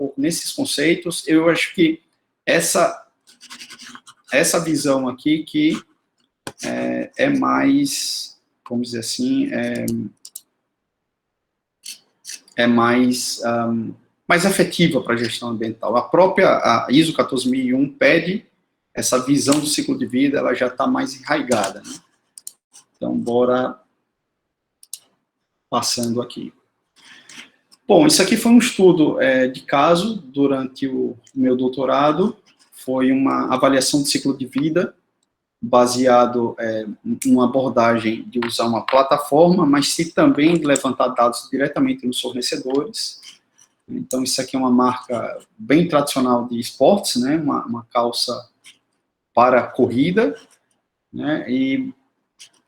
pouco nesses conceitos. Eu acho que essa visão aqui que é mais, vamos dizer assim, mais efetiva para a gestão ambiental. A própria ISO 14001 pede essa visão do ciclo de vida, ela já está mais enraizada, né? Então, bora passando aqui. Bom, isso aqui foi um estudo de caso durante o meu doutorado, foi uma avaliação de ciclo de vida, baseado em uma abordagem de usar uma plataforma, mas se também levantar dados diretamente nos fornecedores. Então, isso aqui é uma marca bem tradicional de esportes, né, uma calça para corrida, né, e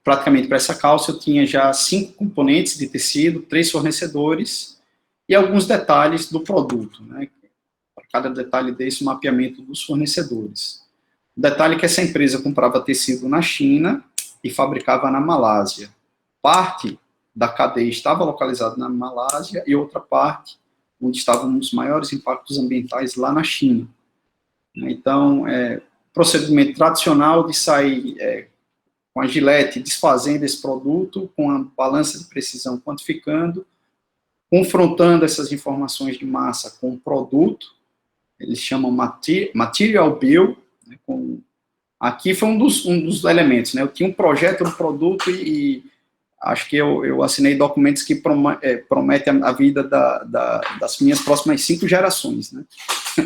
praticamente para essa calça eu tinha já 5 componentes de tecido, 3 fornecedores e alguns detalhes do produto, né, para cada detalhe desse, o mapeamento dos fornecedores. O detalhe é que essa empresa comprava tecido na China e fabricava na Malásia. Parte da cadeia estava localizada na Malásia e outra parte onde estavam os maiores impactos ambientais lá na China. Então, procedimento tradicional de sair com a gilete desfazendo esse produto, com a balança de precisão quantificando, confrontando essas informações de massa com o produto, eles chamam Material Bill, né, aqui foi um dos elementos, né, eu tinha um projeto do produto e acho que eu assinei documentos que prometem a vida das minhas próximas 5 gerações, né,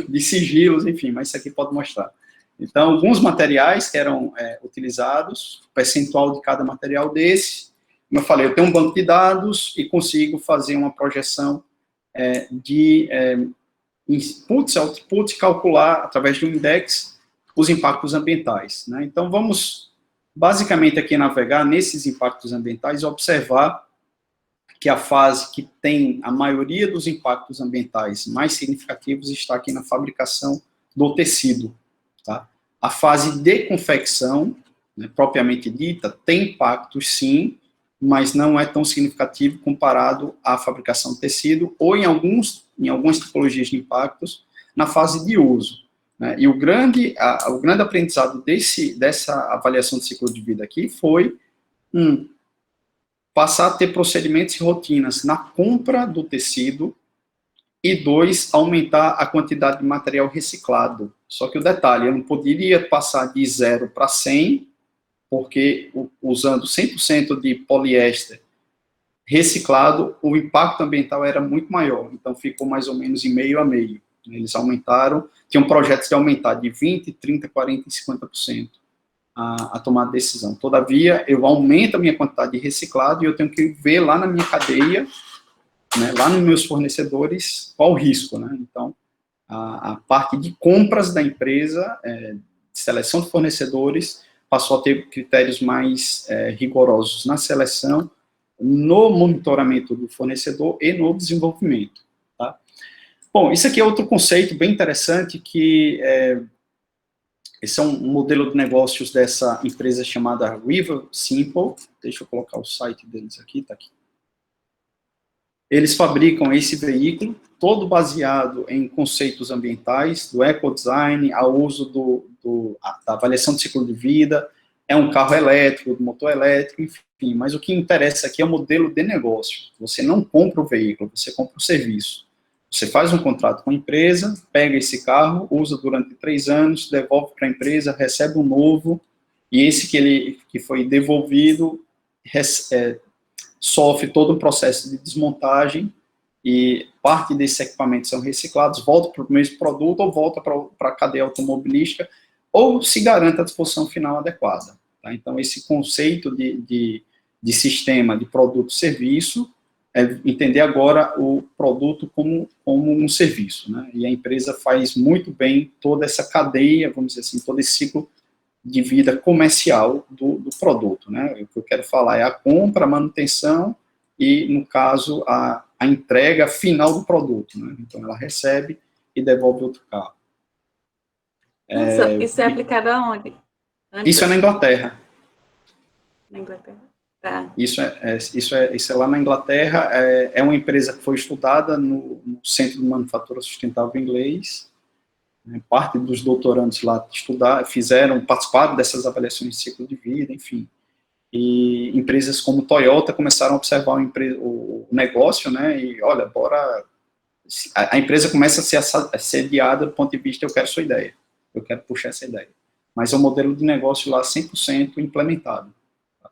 de sigilos, enfim, mas isso aqui pode mostrar. Então, alguns materiais que eram utilizados, o percentual de cada material desse, como eu falei, eu tenho um banco de dados e consigo fazer uma projeção de inputs, outputs, calcular, através de um index, os impactos ambientais, né? Então, vamos, basicamente, aqui navegar nesses impactos ambientais e observar que a fase que tem a maioria dos impactos ambientais mais significativos está aqui na fabricação do tecido, tá? A fase de confecção, né, propriamente dita, tem impactos, sim, mas não é tão significativo comparado à fabricação de tecido ou em algumas tipologias de impactos na fase de uso, né? E o grande aprendizado dessa avaliação de ciclo de vida aqui foi passar a ter procedimentos e rotinas na compra do tecido e 2, aumentar a quantidade de material reciclado. Só que o detalhe, eu não poderia passar de 0 para 100, porque usando 100% de poliéster reciclado, o impacto ambiental era muito maior, então ficou mais ou menos em meio a meio. Eles aumentaram, tinham projetos de aumentar de 20%, 30%, 40% e 50% a tomar decisão. Todavia, eu aumento a minha quantidade de reciclado e eu tenho que ver lá na minha cadeia, né, lá nos meus fornecedores, qual o risco, né? Então, a parte de compras da empresa, de seleção de fornecedores, passou a ter critérios mais rigorosos na seleção, no monitoramento do fornecedor e no desenvolvimento, tá? Bom, isso aqui é outro conceito bem interessante, que esse é um modelo de negócios dessa empresa chamada River Simple. Deixa eu colocar o site deles aqui, tá aqui. Eles fabricam esse veículo, todo baseado em conceitos ambientais, do ecodesign, ao uso da avaliação de ciclo de vida, é um carro elétrico, do motor elétrico, enfim, mas o que interessa aqui é o modelo de negócio. Você não compra o veículo, você compra o serviço. Você faz um contrato com a empresa, pega esse carro, usa durante 3 anos, devolve para a empresa, recebe um novo, e esse que foi devolvido sofre todo o processo de desmontagem, e parte desses equipamentos são reciclados, volta para o mesmo produto, ou volta para a cadeia automobilística, ou se garante a disposição final adequada, tá? Então, esse conceito de sistema de produto-serviço é entender agora o produto como um serviço, né? E a empresa faz muito bem toda essa cadeia, vamos dizer assim, todo esse ciclo de vida comercial do produto, né? O que eu quero falar é a compra, a manutenção e, no caso, a entrega final do produto, né? Então, ela recebe e devolve outro carro. Isso é aplicado aonde? Isso é na Inglaterra. Na Inglaterra. Isso é lá na Inglaterra. É uma empresa que foi estudada no Centro de Manufatura Sustentável Inglês. Parte dos doutorandos lá participaram dessas avaliações de ciclo de vida, enfim. E empresas como Toyota começaram a observar o negócio, né, e olha, bora... A empresa começa a ser assediada do ponto de vista, eu quero sua ideia, eu quero puxar essa ideia. Mas é um modelo de negócio lá 100% implementado.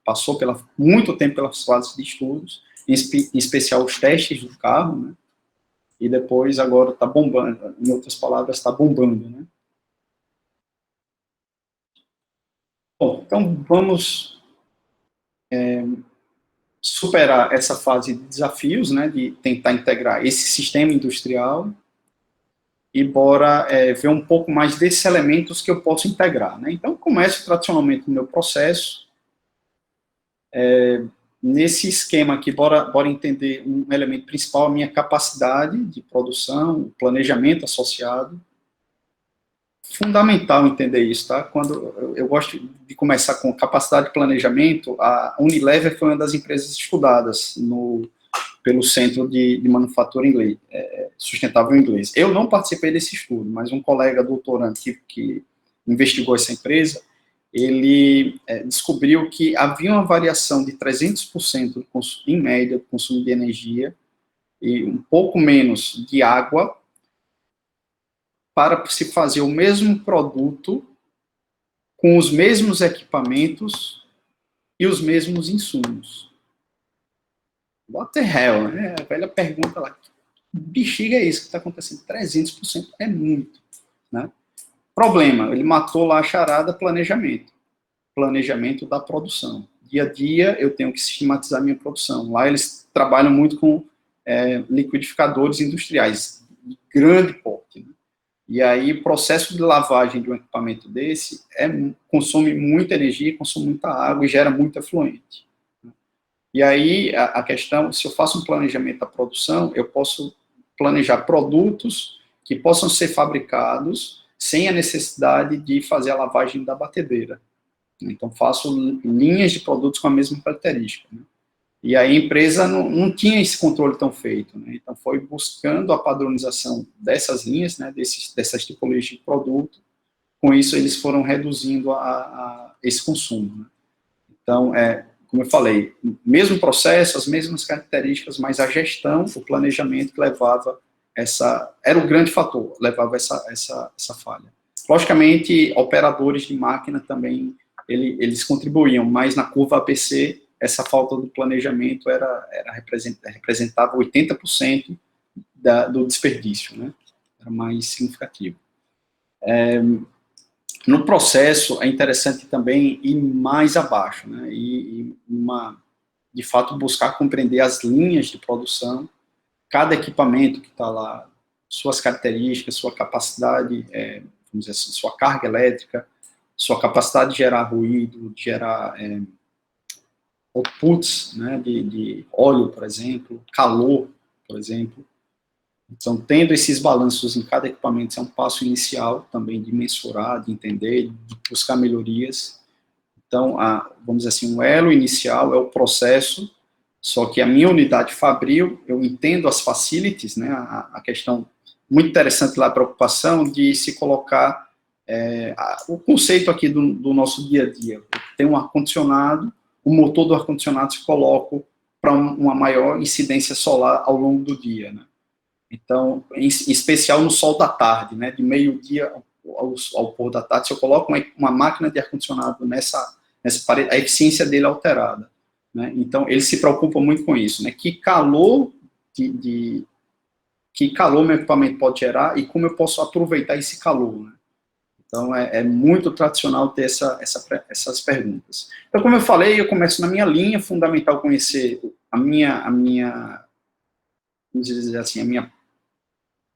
Passou muito tempo pelas fases de estudos, em especial os testes do carro, né, e depois agora está bombando, em outras palavras, está bombando, né. Bom, então vamos superar essa fase de desafios, né, de tentar integrar esse sistema industrial e bora ver um pouco mais desses elementos que eu posso integrar, né. Então, começo tradicionalmente no meu processo, nesse esquema aqui, bora entender um elemento principal, a minha capacidade de produção, o planejamento associado. Fundamental entender isso, tá? Quando eu gosto de começar com capacidade de planejamento, a Unilever foi uma das empresas estudadas pelo Centro de Manufatura Inglês, Sustentável Inglês. Eu não participei desse estudo, mas um colega doutorando que investigou essa empresa, ele descobriu que havia uma variação de 300% em média do consumo de energia e um pouco menos de água para se fazer o mesmo produto com os mesmos equipamentos e os mesmos insumos. What the hell, né? A velha pergunta lá, que bexiga é isso que está acontecendo? 300% é muito, né? Problema, ele matou lá a charada planejamento da produção. Dia a dia eu tenho que sistematizar minha produção. Lá eles trabalham muito com liquidificadores industriais, de grande porte, né? E aí, o processo de lavagem de um equipamento desse consome muita energia, consome muita água e gera muito efluente. E aí, a questão, se eu faço um planejamento da produção, eu posso planejar produtos que possam ser fabricados sem a necessidade de fazer a lavagem da batedeira. Então, faço linhas de produtos com a mesma característica, né? E aí a empresa não tinha esse controle tão feito, né? Então foi buscando a padronização dessas linhas, né, dessas tipologias de produto. Com isso eles foram reduzindo esse consumo, né? Então, como eu falei, mesmo processo, as mesmas características, mas a gestão, o planejamento que levava era o grande fator, levava essa falha. Logicamente, operadores de máquina também, eles contribuíam, mas na curva ABC, essa falta do planejamento representava 80% do desperdício, né? Era mais significativo. No processo, é interessante também ir mais abaixo, né? De fato, buscar compreender as linhas de produção, cada equipamento que está lá, suas características, sua capacidade, vamos dizer assim, sua carga elétrica, sua capacidade de gerar ruído, de gerar outputs, né, de óleo, por exemplo, calor, por exemplo. Então, tendo esses balanços em cada equipamento, isso é um passo inicial também de mensurar, de entender, de buscar melhorias. Então, vamos dizer assim, o elo inicial é o processo, só que a minha unidade fabril, eu entendo as facilities, né, a questão muito interessante lá, a preocupação de se colocar o conceito aqui do nosso dia a dia. Tem um ar-condicionado, o motor do ar-condicionado se coloca para uma maior incidência solar ao longo do dia, né? Então, em especial no sol da tarde, né? De meio-dia ao pôr da tarde, se eu coloco uma máquina de ar-condicionado nessa parede, a eficiência dele é alterada, né? Então, ele se preocupa muito com isso, né? Que calor meu equipamento pode gerar e como eu posso aproveitar esse calor, né? Então, é muito tradicional ter essas perguntas. Então, como eu falei, eu começo na minha linha, fundamental conhecer vamos dizer assim,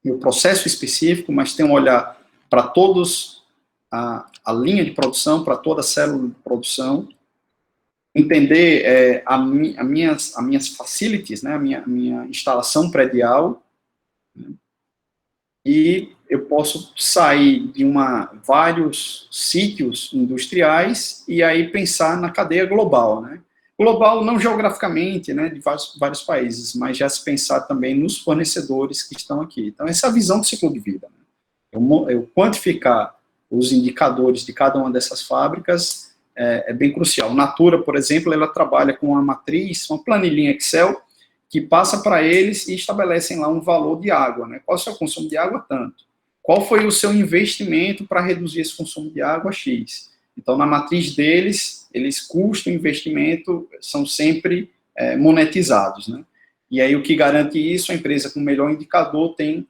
meu processo específico, mas tem um olhar para todos, a linha de produção, para toda a célula de produção, entender as minhas facilities, né, a minha instalação predial, né, e eu posso sair de vários sítios industriais e aí pensar na cadeia global, né? Global, não geograficamente, né, de vários países, mas já se pensar também nos fornecedores que estão aqui. Então, essa é a visão do ciclo de vida. Né? Eu quantificar os indicadores de cada uma dessas fábricas é bem crucial. Natura, por exemplo, ela trabalha com uma matriz, uma planilhinha Excel, que passa para eles e estabelecem lá um valor de água. Né? Qual é o seu consumo de água? Tanto. Qual foi o seu investimento para reduzir esse consumo de água? X. Então, na matriz deles, custo e investimento são sempre monetizados. Né? E aí, o que garante isso? A empresa com o melhor indicador tem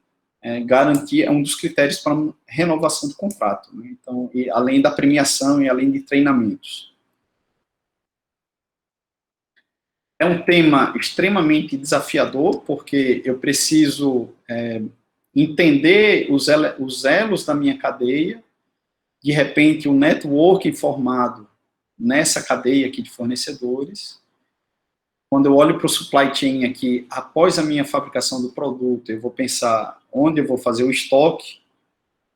garantia, é um dos critérios para renovação do contrato. Né? Então, além da premiação e além de treinamentos. É um tema extremamente desafiador, porque eu preciso entender os elos da minha cadeia, de repente o network formado nessa cadeia aqui de fornecedores. Quando eu olho para o supply chain aqui, após a minha fabricação do produto, eu vou pensar onde eu vou fazer o estoque,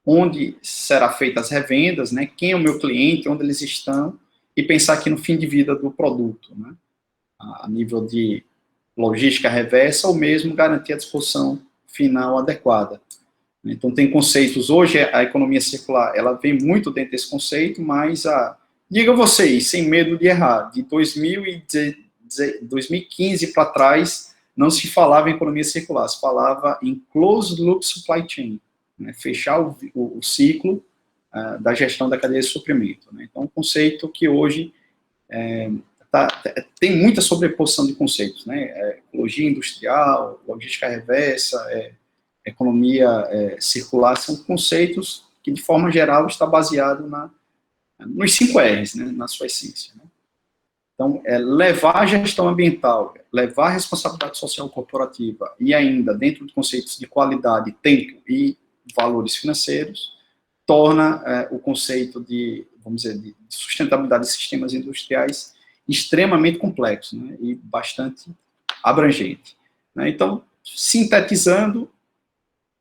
onde será feitas as revendas, né, quem é o meu cliente, onde eles estão, e pensar aqui no fim de vida do produto, né, a nível de logística reversa, ou mesmo garantir a disposição final adequada. Então, tem conceitos, hoje a economia circular, ela vem muito dentro desse conceito, mas, diga vocês, sem medo de errar, de 2015 para trás, não se falava em economia circular, se falava em closed loop supply chain, né, fechar o ciclo da gestão da cadeia de suprimento. Né. Então, um conceito que hoje tem muita sobreposição de conceitos, né, ecologia industrial, logística reversa, economia circular, são conceitos que, de forma geral, está baseado nos 5 R's, né, na sua essência. Né. Então, levar a gestão ambiental, levar a responsabilidade social corporativa e ainda, dentro de conceitos de qualidade, tempo e valores financeiros, torna o conceito de, vamos dizer, de sustentabilidade de sistemas industriais extremamente complexo, né, e bastante abrangente. Né. Então, sintetizando,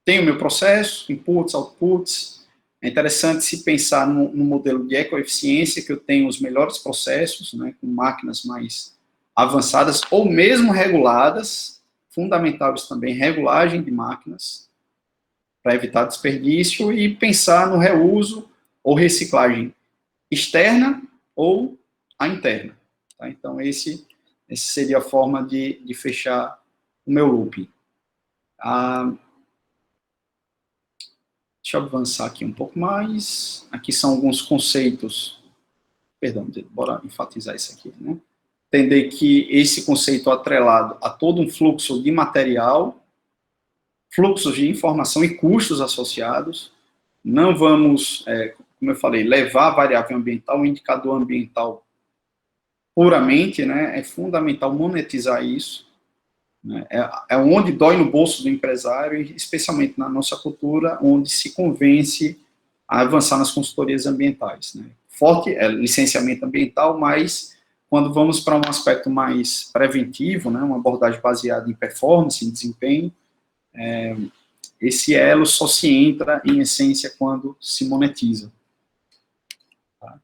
tem o meu processo, inputs, outputs. É interessante se pensar no modelo de ecoeficiência, que eu tenho os melhores processos, né, com máquinas mais avançadas, ou mesmo reguladas, fundamentais também, regulagem de máquinas, para evitar desperdício, e pensar no reuso ou reciclagem externa ou a interna. Tá? Então, esse seria a forma de fechar o meu looping. Deixa eu avançar aqui um pouco mais. Aqui são alguns conceitos. Perdão, bora enfatizar isso aqui. Né? Entender que esse conceito é atrelado a todo um fluxo de material, fluxos de informação e custos associados. Não vamos, como eu falei, levar a variável ambiental, o indicador ambiental puramente, né? É fundamental monetizar isso. Né? É onde dói no bolso do empresário, especialmente na nossa cultura, onde se convence a avançar nas consultorias ambientais. Né? Forte é licenciamento ambiental, mas quando vamos para um aspecto mais preventivo, né, uma abordagem baseada em performance, em desempenho, esse elo só se entra, em essência, quando se monetiza. Tá?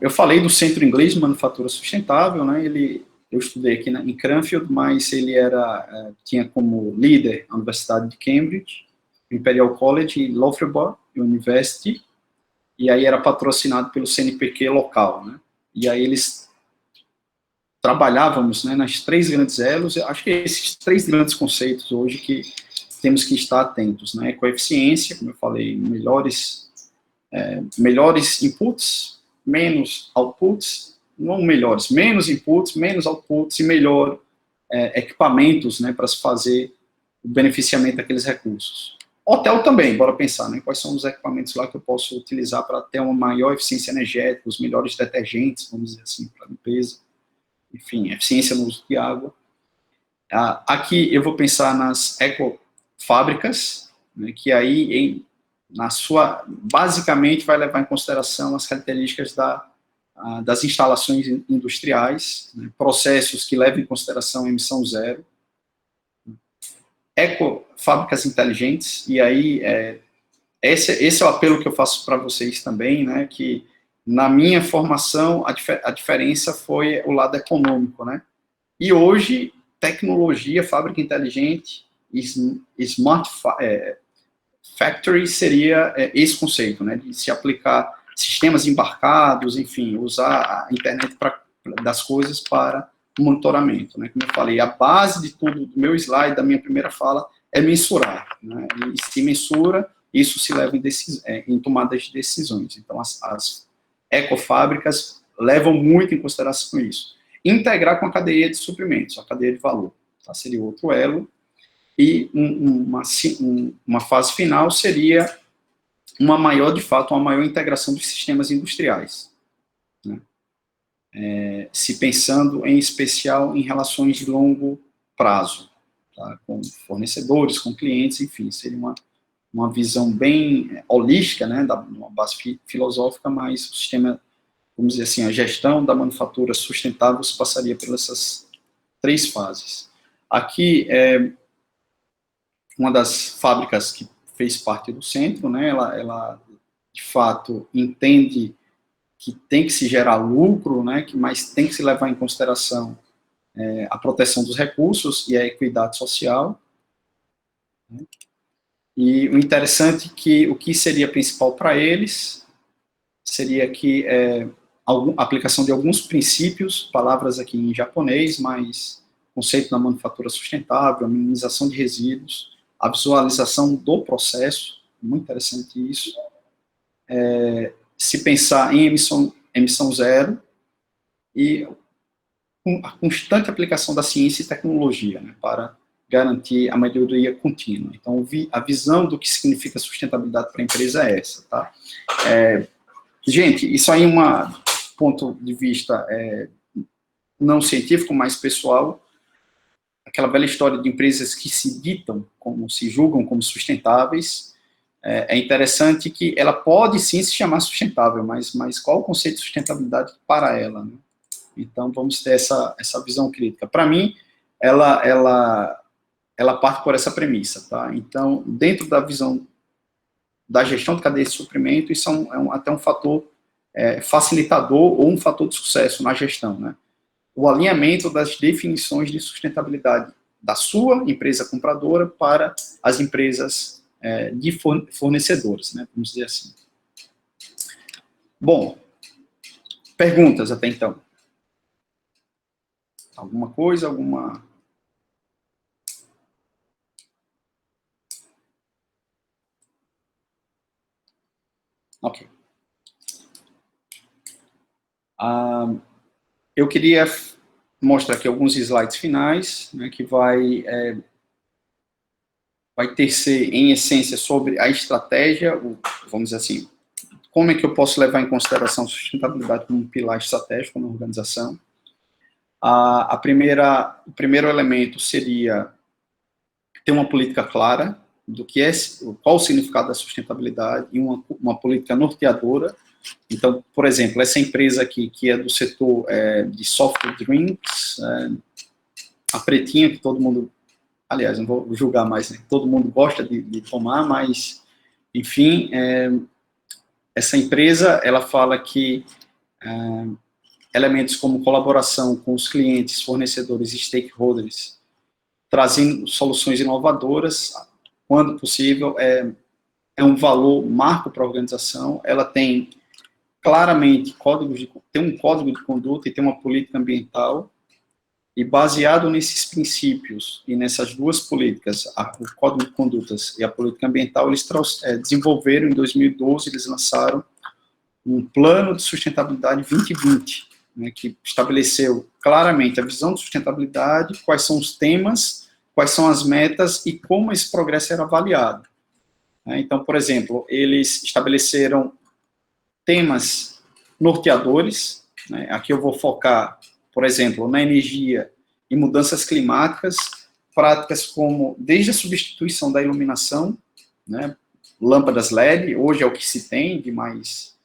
Eu falei do Centro Inglês de Manufatura Sustentável, né, eu estudei aqui em Cranfield, mas ele tinha como líder a Universidade de Cambridge, Imperial College e Loughborough University, e aí era patrocinado pelo CNPq local, né? E aí eles trabalhávamos, né, nas 3 grandes elos. Eu acho que esses 3 grandes conceitos hoje que temos que estar atentos, né? Coeficiência, como eu falei, melhores inputs, menos outputs, não melhores, menos inputs, menos outputs e melhor equipamentos, né, para se fazer o beneficiamento daqueles recursos. Hotel também, bora pensar, né, quais são os equipamentos lá que eu posso utilizar para ter uma maior eficiência energética, os melhores detergentes, vamos dizer assim, para limpeza, enfim, eficiência no uso de água. Aqui eu vou pensar nas ecofábricas, né, que aí, basicamente vai levar em consideração as características das instalações industriais, né, processos que levam em consideração a emissão zero, ecofábricas inteligentes, e aí esse é o apelo que eu faço para vocês também, né, que Na minha formação, a diferença foi o lado econômico, né? E hoje, tecnologia, fábrica inteligente, smart factory seria esse conceito, né? De se aplicar sistemas embarcados, enfim, usar a internet das coisas para monitoramento, né? Como eu falei, a base de tudo, do meu slide, da minha primeira fala, é mensurar, né? E se mensura, isso se leva em tomadas de decisões. Então, as ecofábricas levam muito em consideração isso. Integrar com a cadeia de suprimentos, a cadeia de valor, tá? Seria outro elo. E uma fase final seria uma maior integração dos sistemas industriais, né? Se pensando em especial em relações de longo prazo, tá? Com fornecedores, com clientes, enfim, seria uma visão bem holística, né, uma base filosófica, mas o sistema, vamos dizer assim, a gestão da manufatura sustentável passaria por essas 3 fases. Aqui é uma das fábricas que fez parte do centro, né, ela de fato entende que tem que se gerar lucro, né, mas tem que se levar em consideração a proteção dos recursos e a equidade social, né. E o interessante é que o que seria principal para eles seria que a aplicação de alguns princípios, palavras aqui em japonês, mas conceito da manufatura sustentável, a minimização de resíduos, a visualização do processo, muito interessante isso, se pensar em emissão zero e a constante aplicação da ciência e tecnologia, né, para garantir a melhoria contínua. Então, a visão do que significa sustentabilidade para a empresa é essa, tá? Gente, isso aí é um ponto de vista não científico, mas pessoal. Aquela velha história de empresas que se julgam como sustentáveis. É interessante que ela pode sim se chamar sustentável, mas qual o conceito de sustentabilidade para ela, né? Então, vamos ter essa visão crítica. Para mim, ela parte por essa premissa, tá? Então, dentro da visão da gestão de cadeia de suprimento, isso até um fator facilitador ou um fator de sucesso na gestão, né? O alinhamento das definições de sustentabilidade da sua empresa compradora para as empresas de fornecedoras, né? Vamos dizer assim. Bom, perguntas até então. Alguma coisa, Ok. Eu queria mostrar aqui alguns slides finais, né, que vai tecer, em essência, sobre a estratégia, vamos dizer assim, como é que eu posso levar em consideração a sustentabilidade como um pilar estratégico na organização. O primeiro elemento seria ter uma política clara do que qual o significado da sustentabilidade e uma política norteadora. Então, por exemplo, essa empresa aqui, que é do setor de soft drinks, a Pretinha, que todo mundo, aliás, não vou julgar mais, né? Todo mundo gosta de tomar, mas, enfim, essa empresa, ela fala que elementos como colaboração com os clientes, fornecedores e stakeholders, trazendo soluções inovadoras, quando possível, é um valor marco para a organização. Ela tem claramente tem um código de conduta e tem uma política ambiental, e baseado nesses princípios e nessas duas políticas, o código de condutas e a política ambiental, eles desenvolveram, em 2012, eles lançaram um plano de sustentabilidade 2020, né, que estabeleceu claramente a visão de sustentabilidade, quais são os temas, quais são as metas e como esse progresso era avaliado. Então, por exemplo, eles estabeleceram temas norteadores, né? Aqui eu vou focar, por exemplo, na energia e mudanças climáticas, práticas como, desde a substituição da iluminação, né? Lâmpadas LED, hoje é o que se tem de mais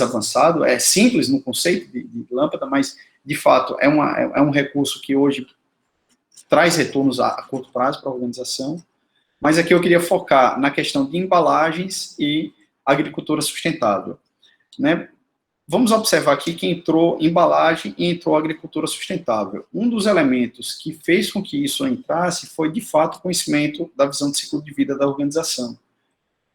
avançado, é simples no conceito de lâmpada, mas, de fato, é um recurso que hoje traz retornos a curto prazo para a organização. Mas aqui eu queria focar na questão de embalagens e agricultura sustentável, né? vamos observar aqui que entrou embalagem e entrou agricultura sustentável. Um dos elementos que fez com que isso entrasse foi, de fato, o conhecimento da visão de ciclo de vida da organização.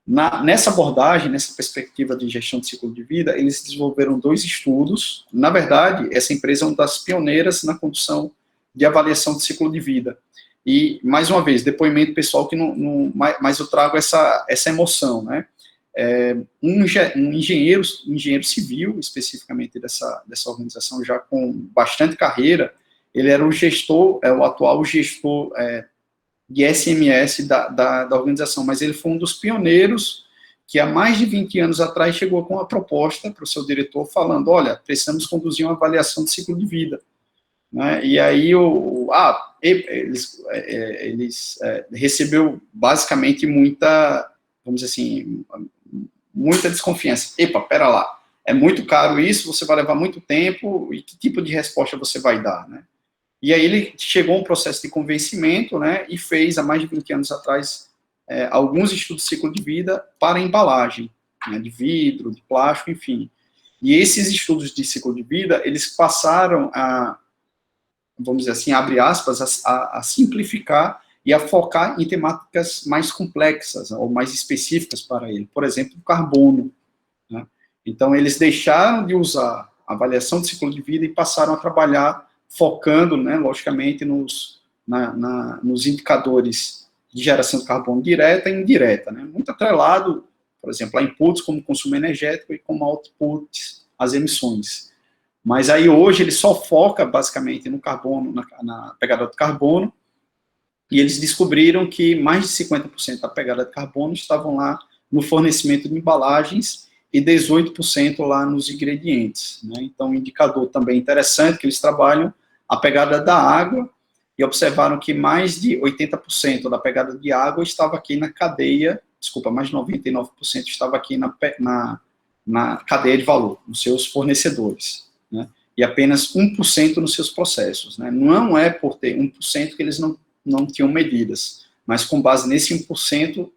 Nessa abordagem, nessa perspectiva de gestão de ciclo de vida, eles desenvolveram 2 estudos. Na verdade, essa empresa é uma das pioneiras na condução de avaliação de ciclo de vida. E, mais uma vez, depoimento pessoal que mas eu trago essa emoção, né? Um engenheiro civil, especificamente dessa organização, já com bastante carreira, ele era o atual gestor de SMS da organização, mas ele foi um dos pioneiros que há mais de 20 anos atrás chegou com uma proposta para o seu diretor falando, olha, precisamos conduzir uma avaliação de ciclo de vida. Né? E aí eles recebeu basicamente muita, vamos dizer assim, muita desconfiança. Epa, pera lá, é muito caro isso, você vai levar muito tempo, e que tipo de resposta você vai dar, né? E aí ele chegou a um processo de convencimento, né, e fez, há mais de 20 anos atrás, alguns estudos de ciclo de vida para embalagem, né, de vidro, de plástico, enfim. E esses estudos de ciclo de vida, eles passaram a, vamos dizer assim, abre aspas, a simplificar e a focar em temáticas mais complexas, ou mais específicas para ele. Por exemplo, o carbono. Né? Então, eles deixaram de usar a avaliação de ciclo de vida e passaram a trabalhar focando, né, logicamente, nos indicadores de geração de carbono direta e indireta, né, muito atrelado, por exemplo, a inputs como consumo energético e como outputs, as emissões. Mas aí hoje ele só foca basicamente no carbono, na pegada do carbono, e eles descobriram que mais de 50% da pegada de carbono estavam lá no fornecimento de embalagens e 18% lá nos ingredientes. Né? Então, um indicador também interessante que eles trabalham a pegada da água, e observaram que mais de 80% da pegada de água estava aqui na cadeia, mais de 99% estava aqui na cadeia de valor, nos seus fornecedores, né? E apenas 1% nos seus processos. Né? Não é por ter 1% que eles não tinham medidas, mas com base nesse 1%,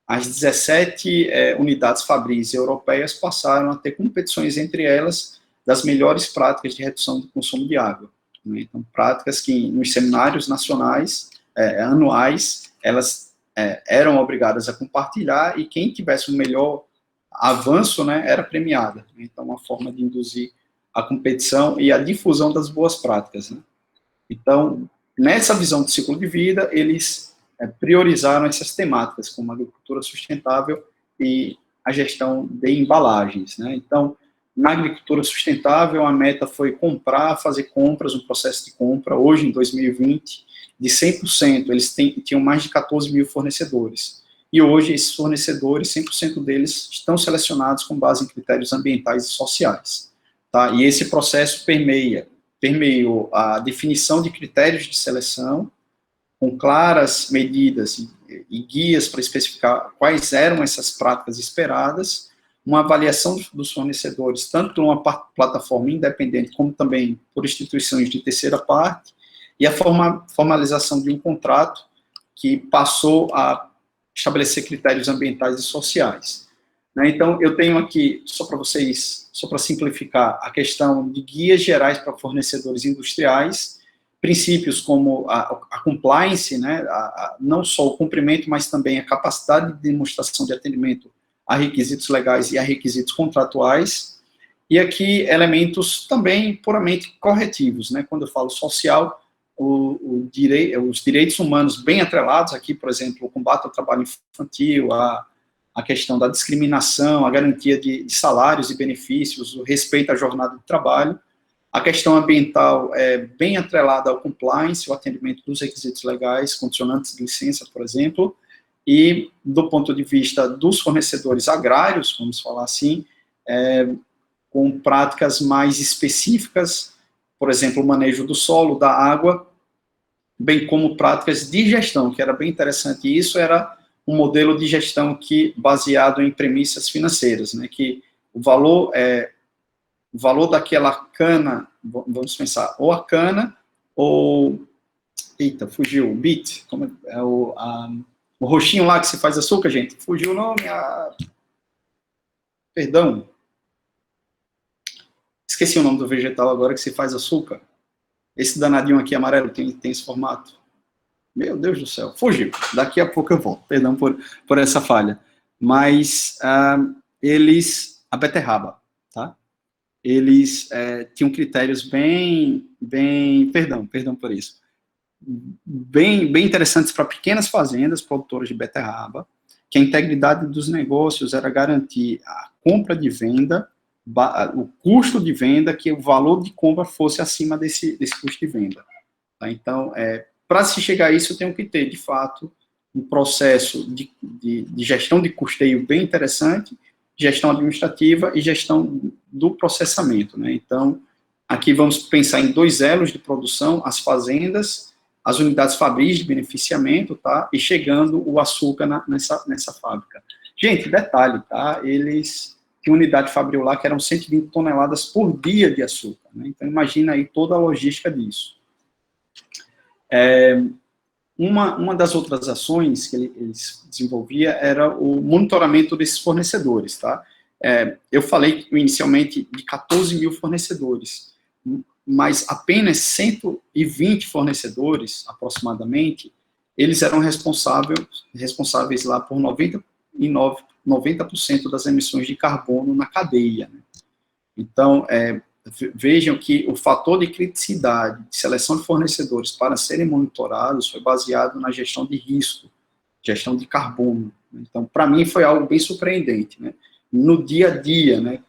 as 17 unidades fabris europeias passaram a ter competições entre elas das melhores práticas de redução do consumo de água. Né? Então, práticas que nos seminários nacionais, anuais, elas eram obrigadas a compartilhar, e quem tivesse o melhor avanço, né, era premiada. Então, uma forma de induzir a competição e a difusão das boas práticas. Né? Então, nessa visão de ciclo de vida, eles priorizaram essas temáticas, como a agricultura sustentável e a gestão de embalagens. Né? Então, na agricultura sustentável, a meta foi fazer compras, um processo de compra, hoje, em 2020, de 100%, eles tinham mais de 14 mil fornecedores. E hoje, esses fornecedores, 100% deles estão selecionados com base em critérios ambientais e sociais. Tá? E esse processo permeou a definição de critérios de seleção, com claras medidas e guias para especificar quais eram essas práticas esperadas, uma avaliação dos fornecedores, tanto por uma plataforma independente, como também por instituições de terceira parte, e a formalização de um contrato que passou a estabelecer critérios ambientais e sociais. Né? Então, eu tenho aqui, só para simplificar, a questão de guias gerais para fornecedores industriais, princípios como a compliance, né? Não só o cumprimento, mas também a capacidade de demonstração de atendimento a requisitos legais e a requisitos contratuais, e aqui elementos também puramente corretivos, né? Quando eu falo social, os direitos humanos bem atrelados aqui, por exemplo, o combate ao trabalho infantil, a questão da discriminação, a garantia de salários e benefícios, o respeito à jornada de trabalho, a questão ambiental é bem atrelada ao compliance, o atendimento dos requisitos legais, condicionantes de licença, por exemplo, e do ponto de vista dos fornecedores agrários, vamos falar assim, com práticas mais específicas, por exemplo, o manejo do solo, da água, bem como práticas de gestão, que era bem interessante. E isso era um modelo de gestão baseado em premissas financeiras, né, que o valor daquela cana, vamos pensar, ou a cana, ou, eita, fugiu, o bit, como é o roxinho lá que se faz açúcar, gente, fugiu o nome, perdão, Esqueci o nome do vegetal agora que se faz açúcar. Esse danadinho aqui amarelo tem esse formato. Meu Deus do céu, fugiu. Daqui a pouco eu volto, perdão por essa falha. Mas a beterraba, tá? Eles tinham critérios perdão por isso, bem interessantes para pequenas fazendas produtoras de beterraba, que a integridade dos negócios era garantir a compra de venda, o custo de venda, que o valor de compra fosse acima desse custo de venda. Tá? Então, para se chegar a isso, eu tenho que ter, de fato, um processo de gestão de custeio bem interessante, gestão administrativa e gestão do processamento. Né? Então, aqui vamos pensar em 2 elos de produção, as fazendas, as unidades fabris de beneficiamento, tá? E chegando o açúcar nessa fábrica. Gente, detalhe, tá? Eles tinham unidade fabril lá que eram 120 toneladas por dia de açúcar. Né? Então, imagina aí toda a logística disso. Uma das outras ações que eles desenvolvia era o monitoramento desses fornecedores, tá? Eu falei inicialmente de 14 mil fornecedores, mas apenas 120 fornecedores, aproximadamente, eles eram responsáveis lá por 90% das emissões de carbono na cadeia. Né? Então, vejam que o fator de criticidade, de seleção de fornecedores para serem monitorados foi baseado na gestão de risco, gestão de carbono. Então, para mim, foi algo bem surpreendente. Né? No dia a dia, né?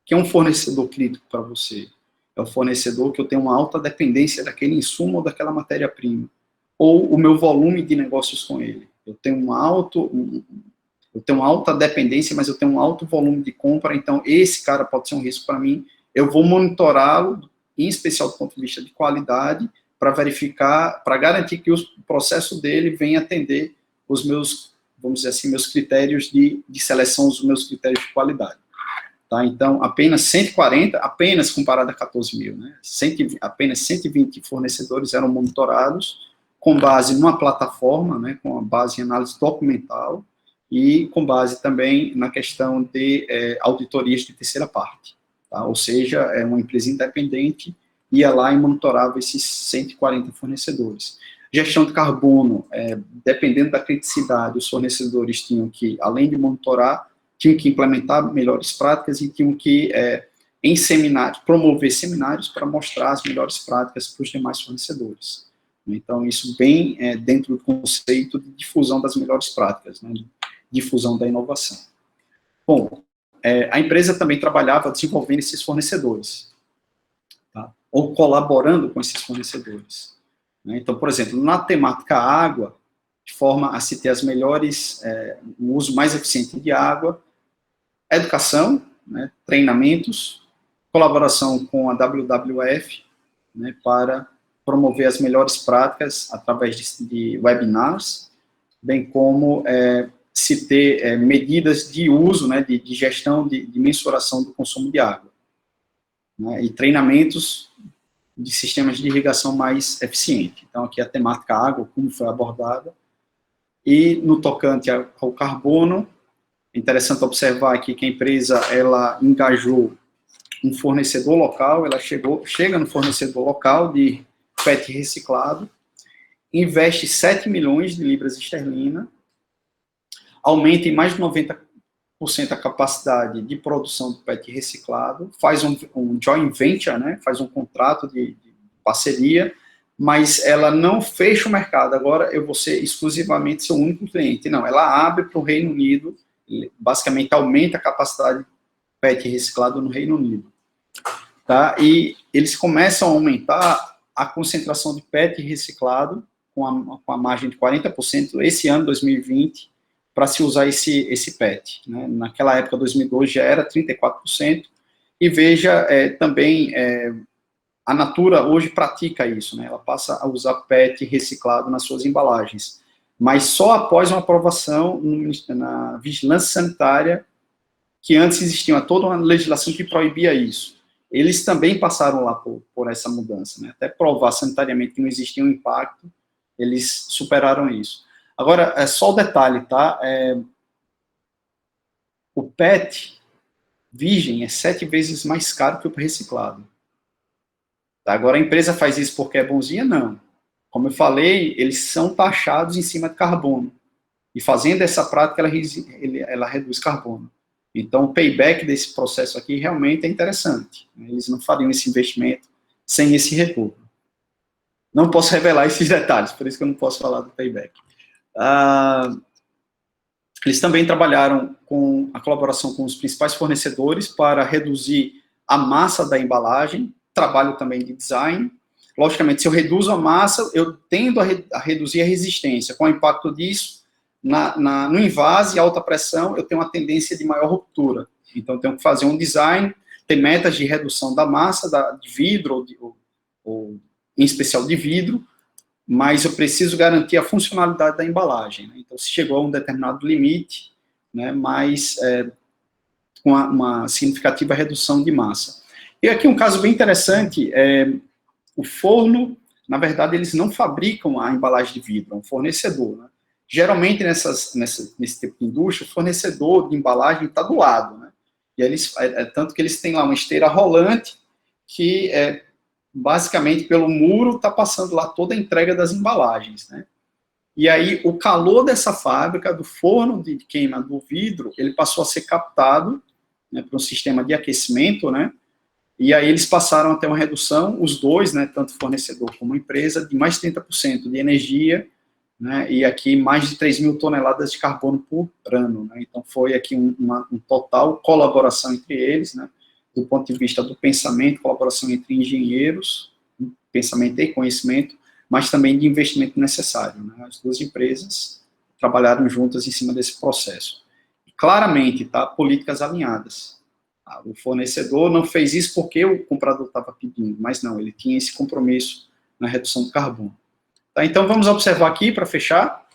Que é um fornecedor crítico para você? É um fornecedor que eu tenho uma alta dependência daquele insumo ou daquela matéria-prima, ou o meu volume de negócios com ele. Eu tenho uma alta dependência, mas eu tenho um alto volume de compra, então esse cara pode ser um risco para mim. Eu vou monitorá-lo, em especial do ponto de vista de qualidade, para verificar, para garantir que o processo dele venha atender os meus, vamos dizer assim, meus critérios de seleção, os meus critérios de qualidade. Tá? Então, apenas 140, apenas comparado a 14 mil, né? Apenas 120 fornecedores eram monitorados com base numa plataforma, né, com a base em análise documental e com base também na questão de auditorias de terceira parte. Tá? Ou seja, é uma empresa independente, ia lá e monitorava esses 140 fornecedores. Gestão de carbono, dependendo da criticidade, os fornecedores tinham que, além de monitorar, tinham que implementar melhores práticas e tinham que, em seminários, promover seminários para mostrar as melhores práticas para os demais fornecedores. Então, isso bem dentro do conceito de difusão das melhores práticas, né, difusão da inovação. Bom, a empresa também trabalhava desenvolvendo esses fornecedores, tá? Ou colaborando com esses fornecedores. Né? Então, por exemplo, na temática água, de forma a se ter as melhores, o uso mais eficiente de água, educação, né, treinamentos, colaboração com a WWF, né, para promover as melhores práticas através de webinars, bem como se ter medidas de uso, né, de gestão, de mensuração do consumo de água, né, e treinamentos de sistemas de irrigação mais eficiente. Então, aqui a temática água, como foi abordada, e no tocante ao carbono, é interessante observar aqui que a empresa, ela engajou um fornecedor local, ela chega no fornecedor local de PET reciclado, investe 7 milhões de libras esterlina, aumenta em mais de 90% a capacidade de produção do PET reciclado, faz um joint venture, né, faz um contrato de parceria, mas ela não fecha o mercado, agora eu vou ser exclusivamente seu único cliente. Não, ela abre para o Reino Unido, basicamente aumenta a capacidade de PET reciclado no Reino Unido. Tá? E eles começam a aumentar a concentração de PET reciclado com a margem de 40% esse ano, 2020, para se usar esse PET. Né? Naquela época, 2012, já era 34%, e veja também, a Natura hoje pratica isso, né? Ela passa a usar PET reciclado nas suas embalagens, mas só após uma aprovação na vigilância sanitária, que antes existia toda uma legislação que proibia isso. Eles também passaram lá por essa mudança, né? Até provar sanitariamente que não existia um impacto, eles superaram isso. Agora, só o detalhe, tá? O PET, virgem é 7 vezes mais caro que o reciclado. Agora, a empresa faz isso porque é bonzinha? Não. Como eu falei, eles são taxados em cima de carbono. E fazendo essa prática, ela reduz carbono. Então, o payback desse processo aqui realmente é interessante. Eles não fariam esse investimento sem esse retorno. Não posso revelar esses detalhes, por isso que eu não posso falar do payback. Eles também trabalharam com a colaboração com os principais fornecedores para reduzir a massa da embalagem, trabalho também de design. Logicamente, se eu reduzo a massa, eu tendo a reduzir a resistência. Com o impacto disso, no invase e alta pressão, eu tenho uma tendência de maior ruptura. Então, eu tenho que fazer um design, ter metas de redução da massa de vidro, ou em especial de vidro, mas eu preciso garantir a funcionalidade da embalagem. Né? Então, se chegou a um determinado limite, né, mas com uma significativa redução de massa. E aqui um caso bem interessante, o forno, na verdade, eles não fabricam a embalagem de vidro, é um fornecedor. Né? Geralmente, nesse tipo de indústria, o fornecedor de embalagem está do lado. Né? E eles, tanto que eles têm lá uma esteira rolante que basicamente, pelo muro, está passando lá toda a entrega das embalagens, né? E aí, o calor dessa fábrica, do forno de queima do vidro, ele passou a ser captado, né, para um sistema de aquecimento, né? E aí eles passaram a ter uma redução, os dois, né, tanto fornecedor como empresa, de mais de 30% de energia, né, e aqui mais de 3.000 toneladas de carbono por ano, né? Então, foi aqui uma total colaboração entre eles, né? Do ponto de vista do pensamento, colaboração entre engenheiros, pensamento e conhecimento, mas também de investimento necessário. Né? As duas empresas trabalharam juntas em cima desse processo. Claramente, tá? Políticas alinhadas. O fornecedor não fez isso porque o comprador estava pedindo, mas não, ele tinha esse compromisso na redução do carbono. Tá? Então, vamos observar aqui, para fechar,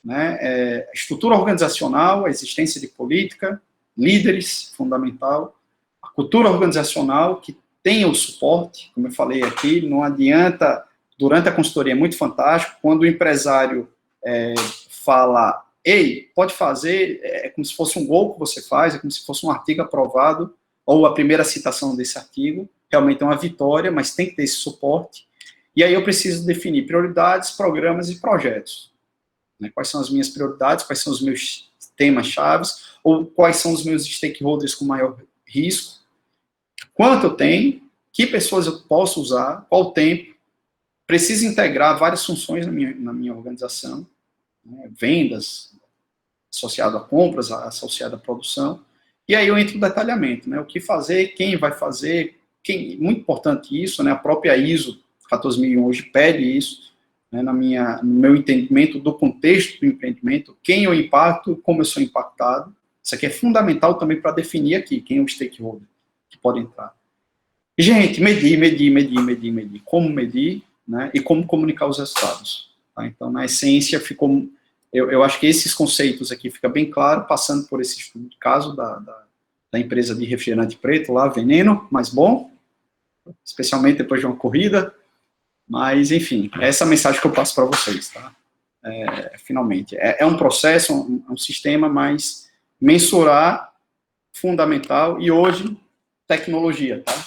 né, a estrutura organizacional, a existência de política, líderes, fundamental, cultura organizacional que tenha o suporte, como eu falei aqui, não adianta, durante a consultoria é muito fantástico, quando o empresário fala, ei, pode fazer, é como se fosse um gol que você faz, é como se fosse um artigo aprovado, ou a primeira citação desse artigo, realmente é uma vitória, mas tem que ter esse suporte, e aí eu preciso definir prioridades, programas e projetos. Né? Quais são as minhas prioridades, quais são os meus temas-chaves, ou quais são os meus stakeholders com maior risco, quanto eu tenho, que pessoas eu posso usar, qual o tempo, preciso integrar várias funções na minha organização, né, vendas, associado a compras, associado à produção, e aí eu entro no detalhamento, né, o que fazer, quem vai fazer, muito importante isso, né, a própria ISO 14001 hoje pede isso, né, no meu entendimento do contexto do empreendimento, quem eu impacto, como eu sou impactado, isso aqui é fundamental também para definir aqui, quem é o stakeholder que pode entrar. Gente, medir, como medir, né, e como comunicar os resultados. Tá? Então, na essência, eu acho que esses conceitos aqui ficam bem claros, passando por esse estudo de caso da empresa de refrigerante preto lá, Veneno, mais bom, especialmente depois de uma corrida, mas, enfim, essa é a mensagem que eu passo para vocês, tá? Finalmente. É um processo, um sistema, mas mensurar, fundamental, e hoje, tecnologia, tá?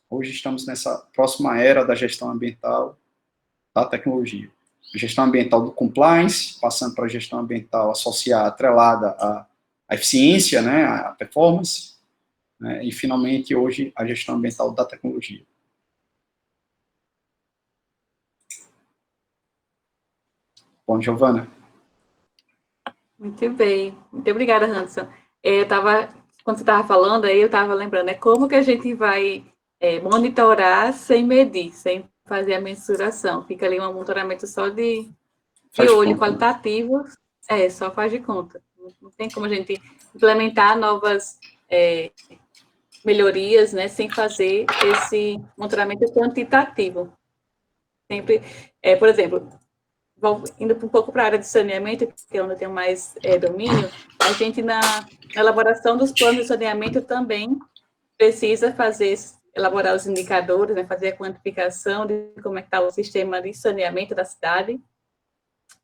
Hoje estamos nessa próxima era da gestão ambiental da tecnologia. A gestão ambiental do compliance, passando para a gestão ambiental associada, atrelada à eficiência, né, à performance, né, e, finalmente, hoje, a gestão ambiental da tecnologia. Bom, Giovana. Muito bem. Muito obrigada, Hanson. Quando você estava falando aí, eu estava lembrando, como que a gente vai monitorar sem medir, sem fazer a mensuração? Fica ali um monitoramento só de olho qualitativo, só faz de conta. Não tem como a gente implementar novas melhorias, né, sem fazer esse monitoramento quantitativo. Sempre, por exemplo, indo um pouco para a área de saneamento, que é onde eu tenho mais domínio, a gente, na elaboração dos planos de saneamento, também precisa elaborar os indicadores, né, fazer a quantificação de como é que está o sistema de saneamento da cidade.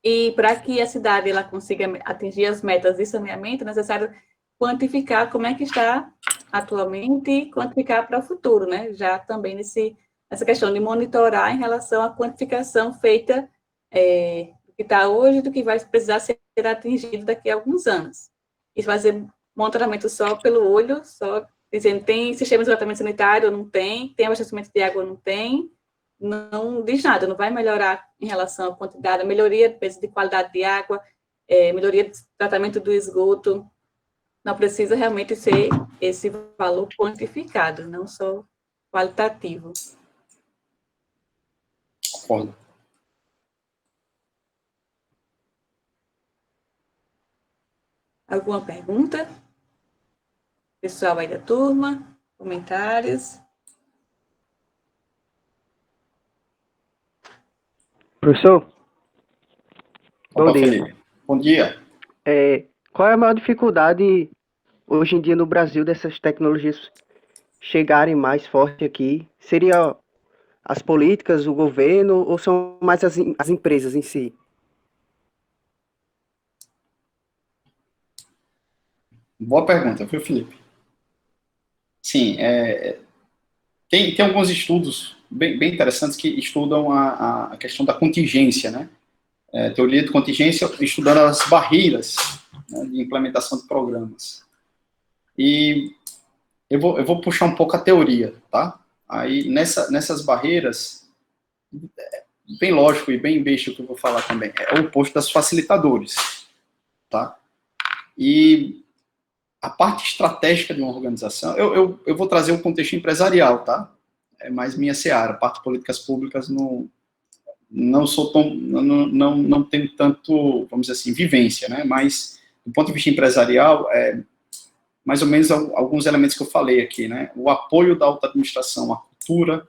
E para que a cidade consiga atingir as metas de saneamento, é necessário quantificar como é que está atualmente e quantificar para o futuro, né? Já também nessa questão de monitorar em relação à quantificação feita do que está hoje, do que vai precisar ser atingido daqui a alguns anos. E fazer monitoramento só pelo olho, só dizendo tem sistema de tratamento sanitário ou não tem, tem abastecimento de água ou não tem, não diz nada, não vai melhorar em relação à quantidade, a melhoria de qualidade de água, melhoria do tratamento do esgoto, não precisa realmente ser esse valor quantificado, não só qualitativo. Concordo. Alguma pergunta? Pessoal aí da turma, comentários? Professor, bom Opa, dia. Felipe. Bom dia. Qual é a maior dificuldade hoje em dia no Brasil dessas tecnologias chegarem mais forte aqui? Seria as políticas, o governo, ou são mais as empresas em si? Boa pergunta, viu, Felipe? Sim, tem alguns estudos bem interessantes que estudam a questão da contingência, né? Teoria de contingência, estudando as barreiras, né, de implementação de programas. E eu vou puxar um pouco a teoria, tá? Aí, nessas barreiras, bem lógico e bem besta o que eu vou falar também, é o oposto das facilitadores, tá? E a parte estratégica de uma organização, eu vou trazer o contexto empresarial, tá? É mais minha seara, parte de políticas públicas não sou tão, não tenho tanto, vamos dizer assim, vivência, né? Mas do ponto de vista empresarial, mais ou menos alguns elementos que eu falei aqui, né? O apoio da alta administração, a cultura,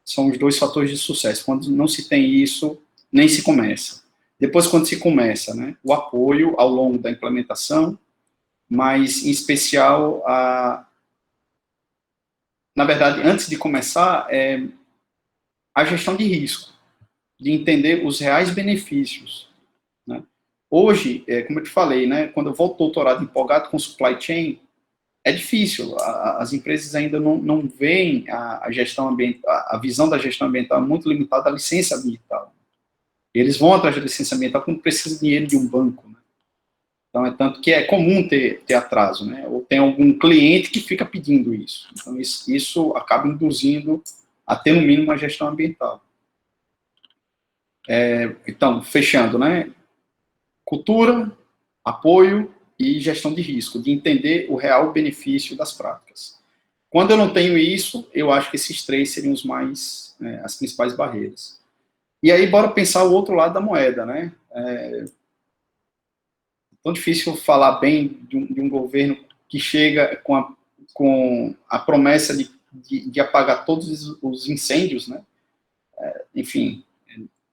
são os dois fatores de sucesso. Quando não se tem isso, nem se começa. Depois, quando se começa, né? O apoio ao longo da implementação, mas em especial na verdade, antes de começar, a gestão de risco, de entender os reais benefícios, né? Hoje, como eu te falei, né, quando eu volto ao doutorado empolgado com supply chain, é difícil, as empresas ainda não veem a gestão ambiental, a visão da gestão ambiental muito limitada à licença ambiental. Eles vão atrás da licença ambiental quando precisa de dinheiro de um banco, né? Então, é tanto que é comum ter atraso, né? Ou tem algum cliente que fica pedindo isso. Então, isso acaba induzindo a ter, no mínimo, uma gestão ambiental. Então, fechando, né? Cultura, apoio e gestão de risco, de entender o real benefício das práticas. Quando eu não tenho isso, eu acho que esses três seriam as principais barreiras. E aí, bora pensar o outro lado da moeda, né? Tão difícil falar bem de um governo que chega com a promessa de apagar todos os incêndios, né? Enfim,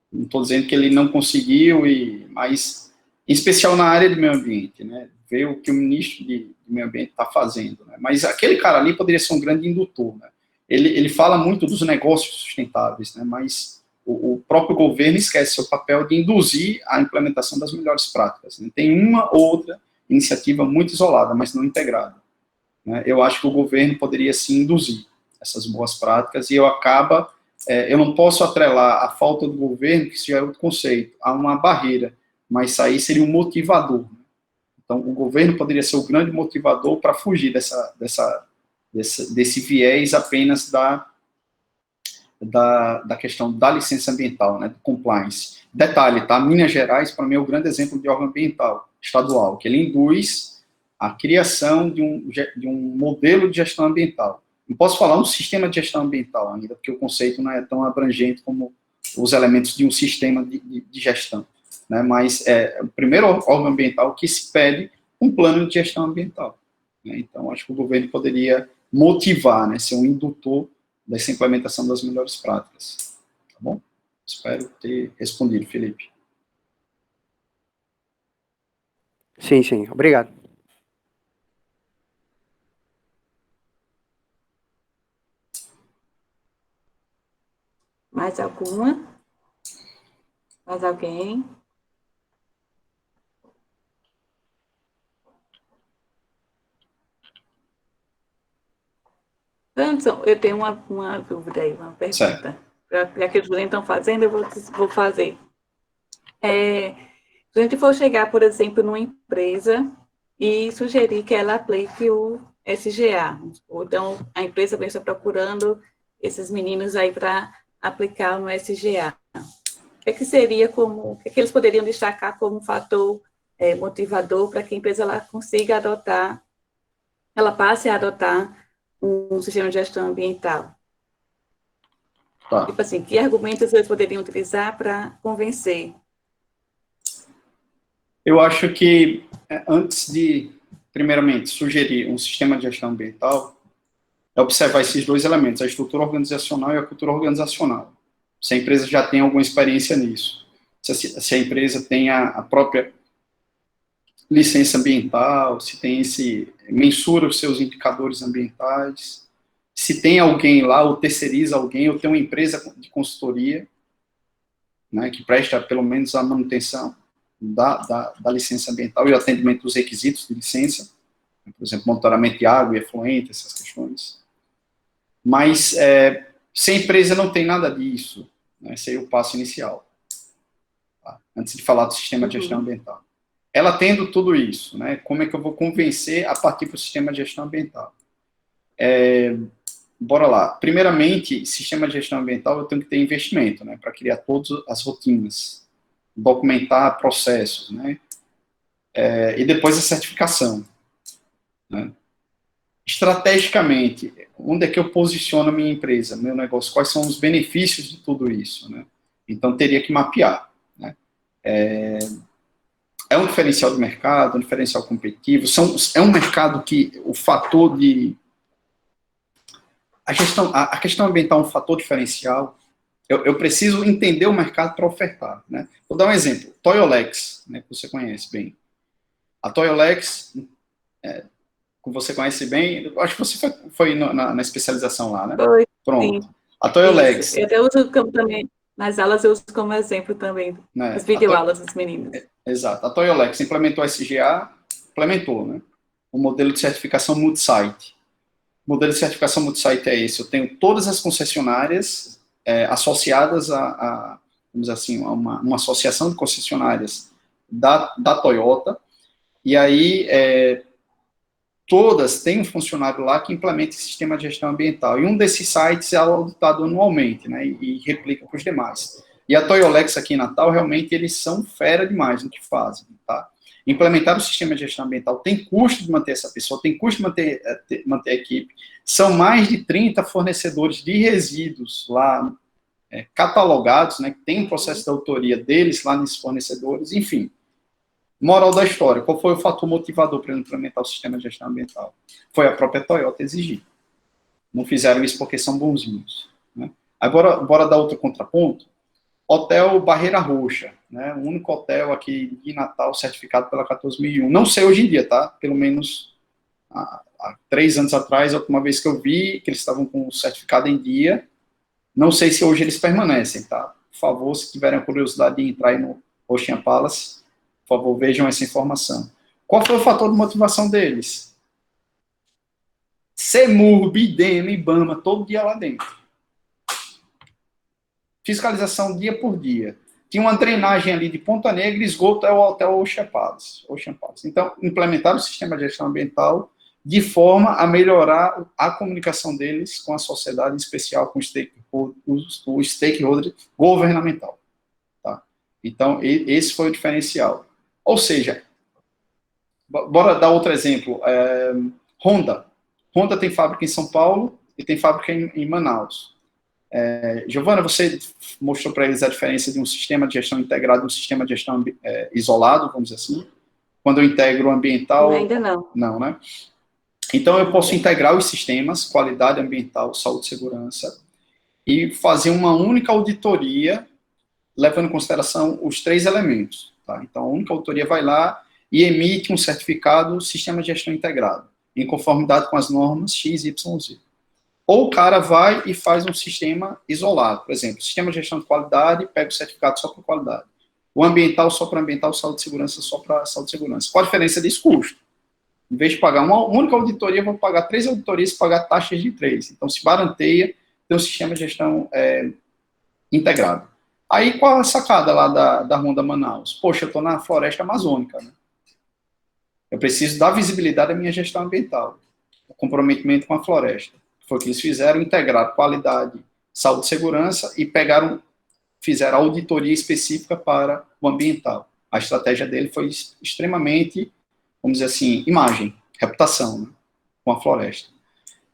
não estou dizendo que ele não conseguiu, mas em especial na área do meio ambiente, né? Ver o que o ministro de meio ambiente está fazendo, né? Mas aquele cara ali poderia ser um grande indutor, né? Ele fala muito dos negócios sustentáveis, né? Mas o próprio governo esquece seu papel de induzir a implementação das melhores práticas, né? Tem uma ou outra iniciativa muito isolada, mas não integrada, né? Eu acho que o governo poderia sim induzir essas boas práticas e eu não posso atrelar a falta do governo, que isso já é outro conceito, a uma barreira, mas isso aí seria um motivador. Então, o governo poderia ser o grande motivador para fugir desse viés apenas da questão da licença ambiental, né, do compliance. Detalhe, tá? Minas Gerais, para mim, é o grande exemplo de órgão ambiental estadual, que ele induz a criação de um modelo de gestão ambiental. Não posso falar um sistema de gestão ambiental ainda, porque o conceito não é tão abrangente como os elementos de um sistema de gestão, né? Mas é o primeiro órgão ambiental que se pede um plano de gestão ambiental, né? Então, acho que o governo poderia motivar, né, ser um indutor dessa implementação das melhores práticas. Tá bom? Espero ter respondido, Felipe. Sim, sim. Obrigado. Mais alguma? Mais alguém? eu tenho uma dúvida aí, uma pergunta. Já que os doentes estão fazendo, eu vou fazer. Se a gente for chegar, por exemplo, numa empresa e sugerir que ela aplique o SGA, ou então a empresa vem estar procurando esses meninos aí para aplicar no SGA. O que seria o que eles poderiam destacar como um fator motivador para que a empresa ela consiga adotar, ela passe a adotar um sistema de gestão ambiental? Tá. Tipo assim, que argumentos eles poderiam utilizar para convencer? Eu acho que antes de, primeiramente, sugerir um sistema de gestão ambiental, é observar esses dois elementos, a estrutura organizacional e a cultura organizacional. Se a empresa já tem alguma experiência nisso, se a empresa tem a própria licença ambiental, se tem mensura os seus indicadores ambientais, se tem alguém lá, ou terceiriza alguém, ou tem uma empresa de consultoria, né, que presta pelo menos a manutenção da licença ambiental e o atendimento dos requisitos de licença, por exemplo, monitoramento de água e efluente, essas questões. Mas se a empresa não tem nada disso, né, esse é o passo inicial, tá? Antes de falar do sistema de gestão ambiental. Ela tendo tudo isso, né, como é que eu vou convencer a partir do sistema de gestão ambiental? Bora lá. Primeiramente, sistema de gestão ambiental eu tenho que ter investimento, né, para criar todas as rotinas, documentar processos, né, e depois a certificação, né. Estrategicamente, onde é que eu posiciono a minha empresa, meu negócio, quais são os benefícios de tudo isso, né? Então, teria que mapear, né? É um diferencial do mercado, um diferencial competitivo, é um mercado que o fator de... A questão ambiental é um fator diferencial. Eu preciso entender o mercado para ofertar, né? Vou dar um exemplo. Toyolex, né, que você conhece bem. A Toyolex, que você conhece bem, eu acho que você foi na especialização lá, né? Foi, pronto. sim. A Toyolex. Isso. Eu até uso também, nas aulas eu uso como exemplo também, Né? as videoaulas dos meninos. Exato. A Toyolex implementou a SGA, né? O modelo de certificação multi-site. O modelo de certificação multi-site é esse. Eu tenho todas as concessionárias associadas vamos dizer assim, a uma associação de concessionárias da Toyota, e aí todas têm um funcionário lá que implementa esse sistema de gestão ambiental. E um desses sites é auditado anualmente, né, e replica para os demais. E a Toyolex aqui em Natal, realmente, eles são fera demais no que fazem, tá? Implementar o sistema de gestão ambiental tem custo de manter essa pessoa, tem custo de manter a equipe. São mais de 30 fornecedores de resíduos lá, catalogados, né, que tem um processo de autoria deles lá nesses fornecedores, enfim. Moral da história, qual foi o fator motivador para implementar o sistema de gestão ambiental? Foi a própria Toyota exigir. Não fizeram isso porque são bonzinhos, né? Agora, bora dar outro contraponto. Hotel Barreira Roxa, né? O único hotel aqui de Natal certificado pela 14001. Não sei hoje em dia, tá? Pelo menos há 3 anos atrás, a última vez que eu vi que eles estavam com o certificado em dia. Não sei se hoje eles permanecem, tá? Por favor, se tiverem a curiosidade de entrar aí no Ocean Palace, por favor, vejam essa informação. Qual foi o fator de motivação deles? CEMUR, BIDEM, IBAMA, todo dia lá dentro. Fiscalização dia por dia. Tinha uma drenagem ali de Ponta Negra e esgoto é o hotel Ocean Palace. Então, implementaram o sistema de gestão ambiental de forma a melhorar a comunicação deles com a sociedade, em especial com o stakeholder governamental. Tá? Então, esse foi o diferencial. Ou seja, bora dar outro exemplo. Honda. Honda tem fábrica em São Paulo e tem fábrica em Manaus. Giovana, você mostrou para eles a diferença de um sistema de gestão integrado e um sistema de gestão isolado, vamos dizer assim. Quando eu integro o ambiental... Ainda não. Não, né? Então, eu posso integrar os sistemas, qualidade ambiental, saúde e segurança, e fazer uma única auditoria, levando em consideração os 3 elementos. Tá? Então, a única auditoria vai lá e emite um certificado sistema de gestão integrado, em conformidade com as normas X, Y, Z. Ou o cara vai e faz um sistema isolado. Por exemplo, sistema de gestão de qualidade, pega o certificado só para qualidade. O ambiental só para ambiental, saúde e segurança só para saúde e segurança. Qual a diferença disso? Custo. Em vez de pagar uma única auditoria, eu vou pagar 3 auditorias e pagar taxas de 3. Então, se barateia, tem um sistema de gestão integrado. Aí, qual a sacada lá da Honda Manaus? Poxa, eu estou na floresta amazônica, né? Eu preciso dar visibilidade à minha gestão ambiental, o comprometimento com a floresta. Foi o que eles fizeram, integraram qualidade, saúde e segurança e fizeram auditoria específica para o ambiental. A estratégia dele foi extremamente, vamos dizer assim, imagem, reputação, né, com a floresta.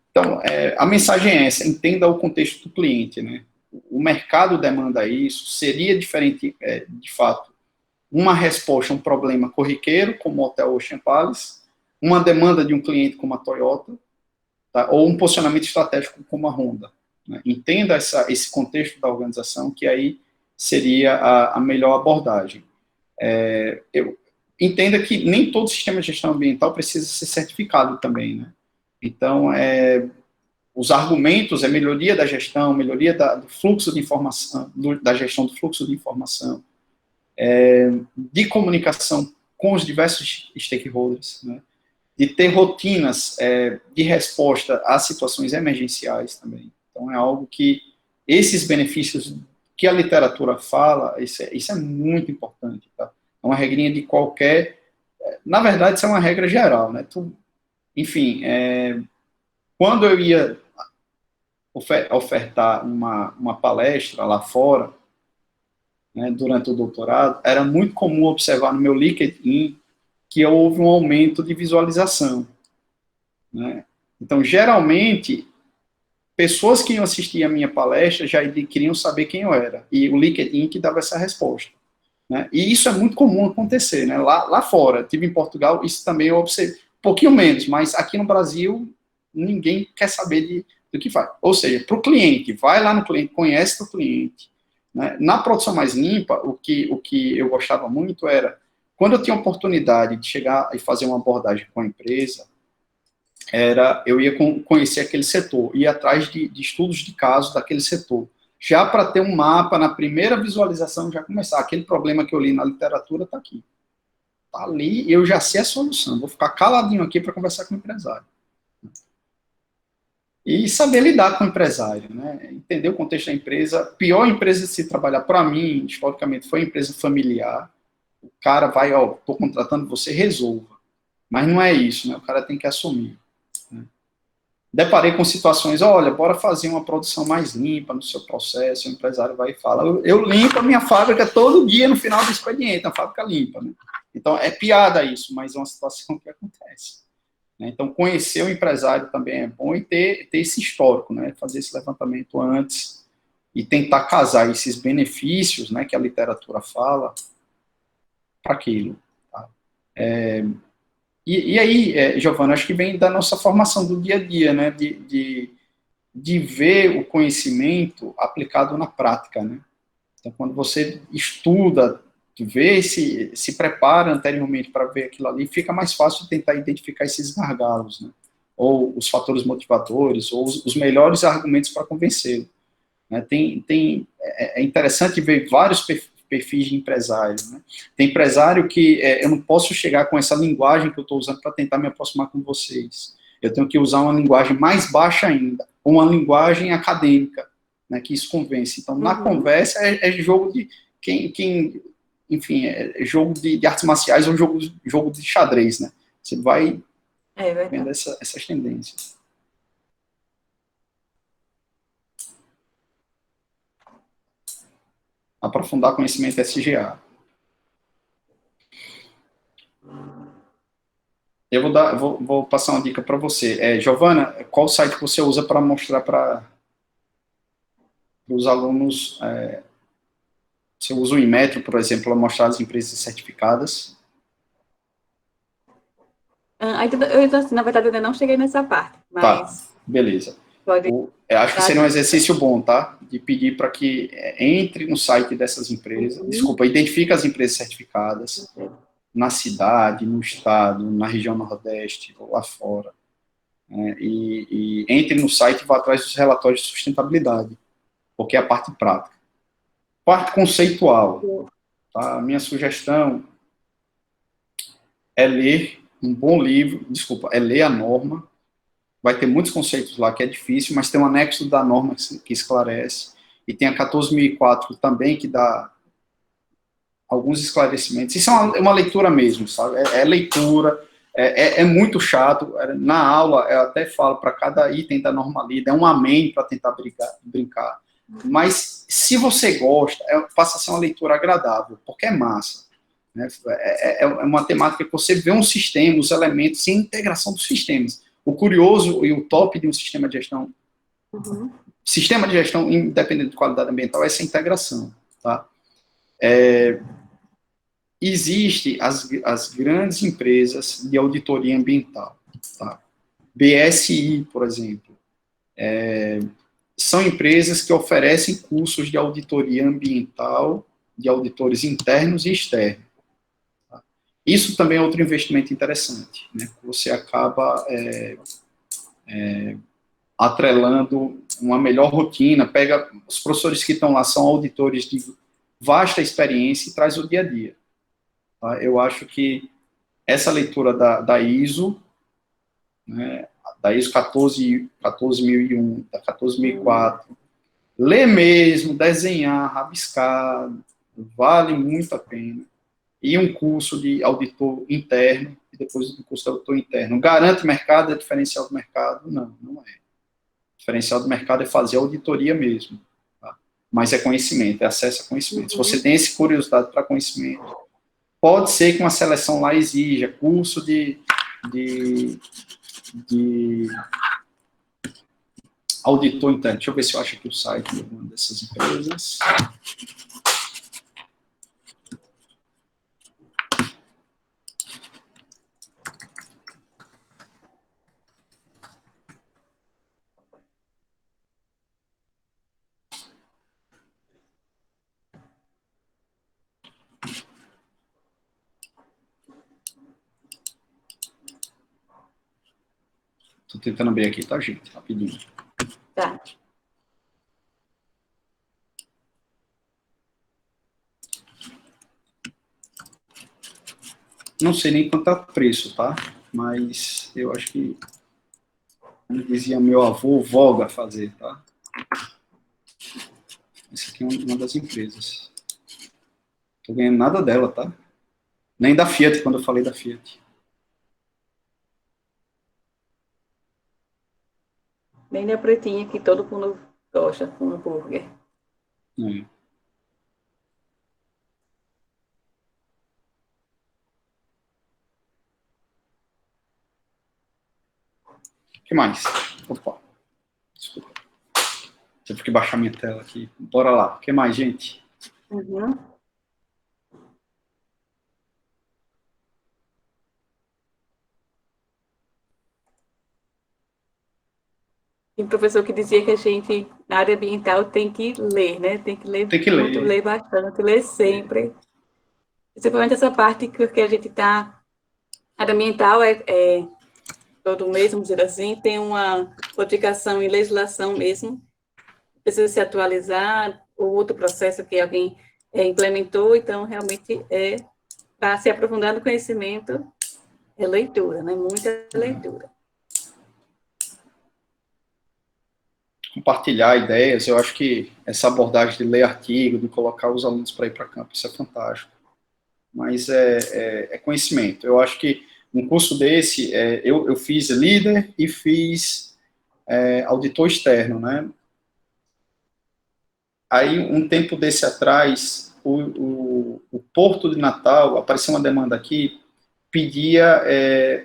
Então, a mensagem é essa, entenda o contexto do cliente, né? O mercado demanda isso, seria diferente, de fato, uma resposta a um problema corriqueiro, como o Hotel Ocean Palace, uma demanda de um cliente como a Toyota, tá? Ou um posicionamento estratégico como a Honda. Né? Entenda esse contexto da organização, que aí seria a melhor abordagem. Entenda que nem todo sistema de gestão ambiental precisa ser certificado também, né? Então, os argumentos é melhoria da gestão, melhoria do fluxo de informação, da gestão do fluxo de informação, de comunicação com os diversos stakeholders, né? De ter rotinas de resposta a situações emergenciais também. Então, é algo que esses benefícios que a literatura fala, isso é muito importante, tá? É uma regrinha de qualquer... Na verdade, isso é uma regra geral, né? Enfim, quando eu ia ofertar uma palestra lá fora, né, durante o doutorado, era muito comum observar no meu LinkedIn que houve um aumento de visualização, né? Então, geralmente, pessoas que iam assistir a minha palestra já queriam saber quem eu era, e o LinkedIn que dava essa resposta, né? E isso é muito comum acontecer, né? Lá fora, tive em Portugal, isso também eu observei, um pouquinho menos, mas aqui no Brasil, ninguém quer saber do que faz. Ou seja, para o cliente, vai lá no cliente, conhece o cliente, né? Na produção mais limpa, o que eu gostava muito era, quando eu tinha a oportunidade de chegar e fazer uma abordagem com a empresa, eu ia conhecer aquele setor, ia atrás de estudos de caso daquele setor, já para ter um mapa, na primeira visualização, já começar, aquele problema que eu li na literatura está aqui. Está ali, eu já sei a solução, vou ficar caladinho aqui para conversar com o empresário. E saber lidar com o empresário, né? Entender o contexto da empresa. A pior empresa de se trabalhar, para mim, historicamente, foi a empresa familiar. O cara vai, estou contratando você, resolva. Mas não é isso, né? O cara tem que assumir. Né? Deparei com situações, olha, bora fazer uma produção mais limpa no seu processo, o empresário vai e fala, eu limpo a minha fábrica todo dia no final do expediente, a fábrica limpa, né? Então, é piada isso, mas é uma situação que acontece. Então, conhecer o empresário também é bom e ter esse histórico, né? Fazer esse levantamento antes e tentar casar esses benefícios, né, que a literatura fala para aquilo. Tá? E aí, Giovana, acho que vem da nossa formação do dia a dia, né? De ver o conhecimento aplicado na prática, né? Então, quando você estuda, vê, se prepara anteriormente para ver aquilo ali, fica mais fácil de tentar identificar esses gargalos, né? Ou os fatores motivadores, ou os melhores argumentos para convencê-lo. Né? É interessante ver vários perfis de empresário. Né? Tem empresário que eu não posso chegar com essa linguagem que eu estou usando para tentar me aproximar com vocês. Eu tenho que usar uma linguagem mais baixa ainda, ou uma linguagem acadêmica, né, que isso convence. Então, na conversa, é jogo de enfim, é jogo de artes marciais ou jogo de xadrez, né? Você vai vendo essas tendências. Aprofundar conhecimento SGA. Eu vou passar uma dica para você. Giovana, qual site você usa para mostrar para os alunos? Você usa o Inmetro, por exemplo, para mostrar as empresas certificadas? Na verdade, eu ainda não cheguei nessa parte, mas... Tá, beleza. Pode... acho que seria um exercício bom, tá? De pedir para que entre no site dessas empresas, identifique as empresas certificadas, na cidade, no estado, na região Nordeste, ou lá fora. E entre no site e vá atrás dos relatórios de sustentabilidade, porque é a parte prática. Parte conceitual. Tá? A minha sugestão é ler um bom livro, desculpa, é ler a norma. Vai ter muitos conceitos lá que é difícil, mas tem um anexo da norma que esclarece, e tem a 14.004 também, que dá alguns esclarecimentos. Isso é uma leitura mesmo, sabe? É leitura, é muito chato. Na aula, eu até falo para cada item da norma lida, é um amém para tentar brincar. Mas, se você gosta, passa a ser uma leitura agradável, porque é massa. Né? É uma temática que você vê um sistema, os elementos, e a integração dos sistemas. O curioso e o top de um sistema de gestão, sistema de gestão, independente de qualidade ambiental, é essa integração. Tá? Existem as grandes empresas de auditoria ambiental. Tá? BSI, por exemplo. São empresas que oferecem cursos de auditoria ambiental, de auditores internos e externos. Tá? Isso também é outro investimento interessante. Né? Você acaba atrelando uma melhor rotina, pega os professores que estão lá, são auditores de vasta experiência e traz o dia a dia. Tá? Eu acho que essa leitura da ISO, né, da ISO 14001, da 14004, ler mesmo, desenhar, rabiscar, vale muito a pena. E um curso de auditor interno, e depois um curso de auditor interno. Garante mercado, é diferencial do mercado? Não, não é. Diferencial do mercado é fazer auditoria mesmo. Tá? Mas é conhecimento, é acesso a conhecimento. Se você tem essa curiosidade para conhecimento, pode ser que uma seleção lá exija curso de auditor interno. Deixa eu ver se eu acho aqui o site de uma dessas empresas. Estou tentando abrir aqui, tá, gente? Rapidinho. Tá. Não sei nem quanto é o preço, tá? Mas eu acho que, como dizia meu avô, voga fazer, tá? Essa aqui é uma das empresas. Tô ganhando nada dela, tá? Nem da Fiat, quando eu falei da Fiat. Bem da pretinha que todo mundo gosta, com hambúrguer. É. O que mais? Opa. Desculpa. Tive que baixar minha tela aqui. Bora lá. O que mais, gente? Uhum. Tem professor que dizia que a gente, na área ambiental, tem que ler, né? Tem que ler Tem que muito, ler. ler bastante, ler sempre. Principalmente essa parte que a gente está... A área ambiental todo mês, vamos dizer assim, tem uma modificação em legislação mesmo, precisa se atualizar, ou outro processo que alguém implementou, então, realmente, para se aprofundar no conhecimento, é leitura, né? Muita leitura. Compartilhar ideias, eu acho que essa abordagem de ler artigo, de colocar os alunos para ir para campo, isso é fantástico. Mas é conhecimento. Eu acho que um curso desse, eu fiz líder e fiz auditor externo, né? Aí, um tempo desse atrás, o Porto de Natal, apareceu uma demanda aqui, pedia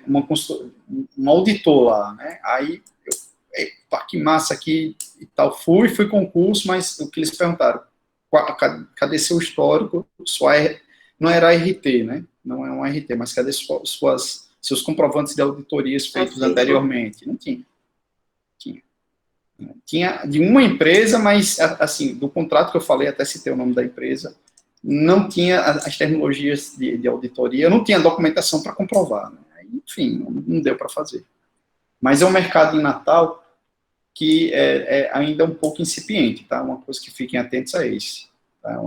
um auditor lá, né? Aí, epa, que massa aqui e tal, fui concurso, mas o que eles perguntaram, cadê seu histórico, não era RT, né? Não é um RT, mas cadê seus comprovantes de auditorias feitos anteriormente? Não tinha. Tinha de uma empresa, mas, assim, do contrato que eu falei, até citei o nome da empresa, não tinha as tecnologias de auditoria, não tinha documentação para comprovar. Né? Enfim, não deu para fazer. Mas é um mercado em Natal que é ainda um pouco incipiente, tá? Uma coisa que fiquem atentos a esse. Tá?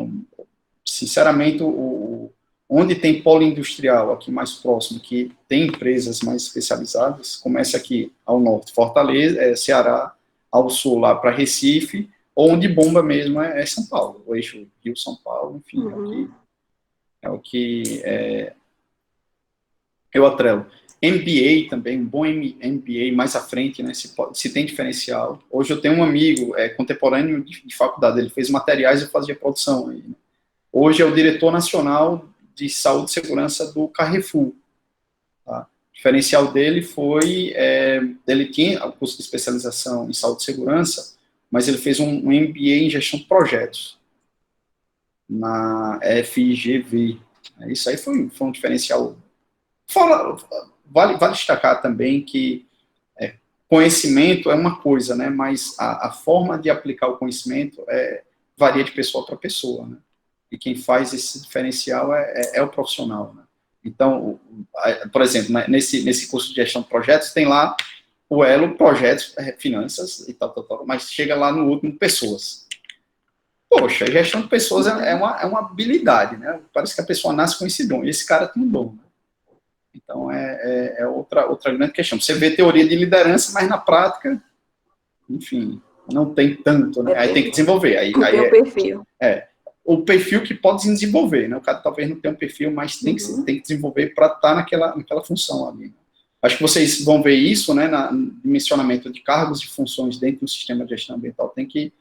Sinceramente, o Onde tem polo industrial, aqui mais próximo, que tem empresas mais especializadas, começa aqui ao norte, Fortaleza, Ceará, ao sul, lá para Recife, onde bomba mesmo é São Paulo, o eixo Rio-São Paulo, enfim, é o que eu atrelo. MBA também, um bom MBA mais à frente, né, se tem diferencial. Hoje eu tenho um amigo contemporâneo de faculdade, ele fez materiais e eu fazia produção aí, né? Hoje é o diretor nacional de saúde e segurança do Carrefour. Tá? O diferencial dele foi, ele tinha o curso de especialização em saúde e segurança, mas ele fez um MBA em gestão de projetos, na FIGV. Isso aí foi um diferencial. Vale destacar também que conhecimento é uma coisa, né, mas a forma de aplicar o conhecimento varia de pessoa para pessoa, né? E quem faz esse diferencial é o profissional, né? Então, por exemplo, né, nesse curso de gestão de projetos, tem lá o elo projetos, finanças e tal, mas chega lá no último, pessoas. Poxa, gestão de pessoas é uma habilidade, né? Parece que a pessoa nasce com esse dom, e esse cara tem um dom, né? Então, outra grande questão. Você vê teoria de liderança, mas na prática, enfim, não tem tanto, né? Aí tem que desenvolver. Aí tem o perfil. O perfil que pode desenvolver, né? O cara talvez não tenha um perfil, mas tem que desenvolver para estar naquela função ali, né? Acho que vocês vão ver isso, né, no dimensionamento de cargos e funções dentro do sistema de gestão ambiental, tem que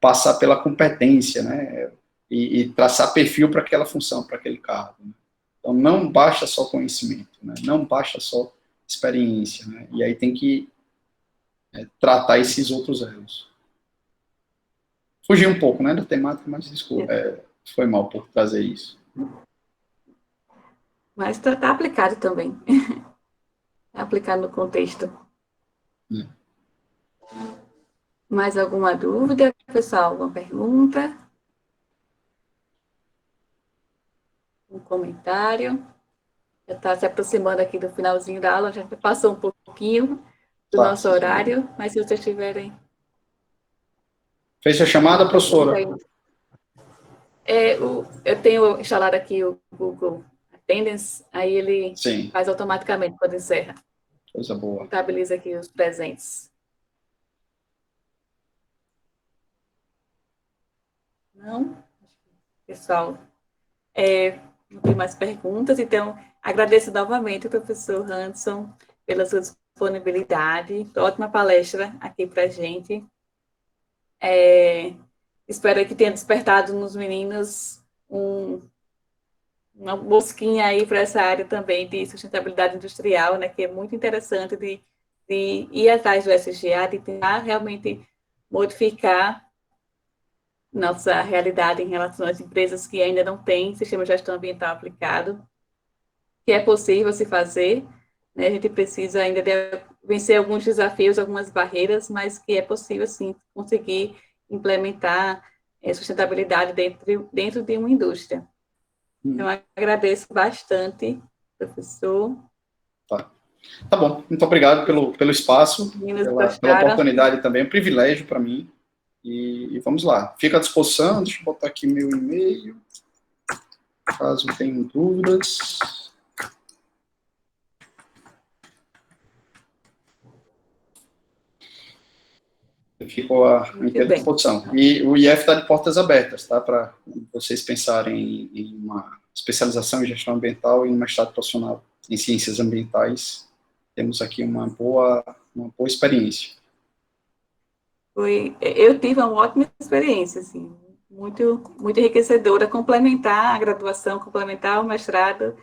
passar pela competência, né, e traçar perfil para aquela função, para aquele cargo, né? Então, não basta só conhecimento, né, não basta só experiência, né, e aí tem que tratar esses outros erros. Fugi um pouco, né, da temática, mas desculpa, foi mal por trazer isso. Mas está aplicado também. Aplicado no contexto. Mais alguma dúvida, pessoal? Alguma pergunta? Um comentário? Já está se aproximando aqui do finalzinho da aula, já passou um pouquinho do nosso horário, mas se vocês tiverem... Fez a chamada, professora? Eu tenho instalado aqui o Google Attendance, aí ele faz automaticamente quando encerra. Coisa boa. Contabiliza aqui os presentes. Não? Pessoal, não tem mais perguntas, então agradeço novamente ao professor Hanson pela sua disponibilidade, ótima palestra aqui para a gente. Espero que tenha despertado nos meninos uma mosquinha aí para essa área também de sustentabilidade industrial, né, que é muito interessante de ir atrás do SGA, de tentar realmente modificar nossa realidade em relação às empresas que ainda não têm sistema de gestão ambiental aplicado, que é possível se fazer, né? A gente precisa ainda vencer alguns desafios, algumas barreiras, mas que é possível, sim, conseguir implementar sustentabilidade dentro de uma indústria. Então, agradeço bastante, professor. Tá bom, muito obrigado pelo espaço, pela oportunidade também, é um privilégio para mim. E vamos lá, fica à disposição, deixa eu botar aqui meu e-mail, caso tenham dúvidas. Ficou à inteira disposição. E o IF está de portas abertas, tá? Para vocês pensarem em uma especialização em gestão ambiental e um mestrado profissional em ciências ambientais. Temos aqui uma boa experiência. Eu tive uma ótima experiência, assim, muito enriquecedora, complementar a graduação, complementar o mestrado.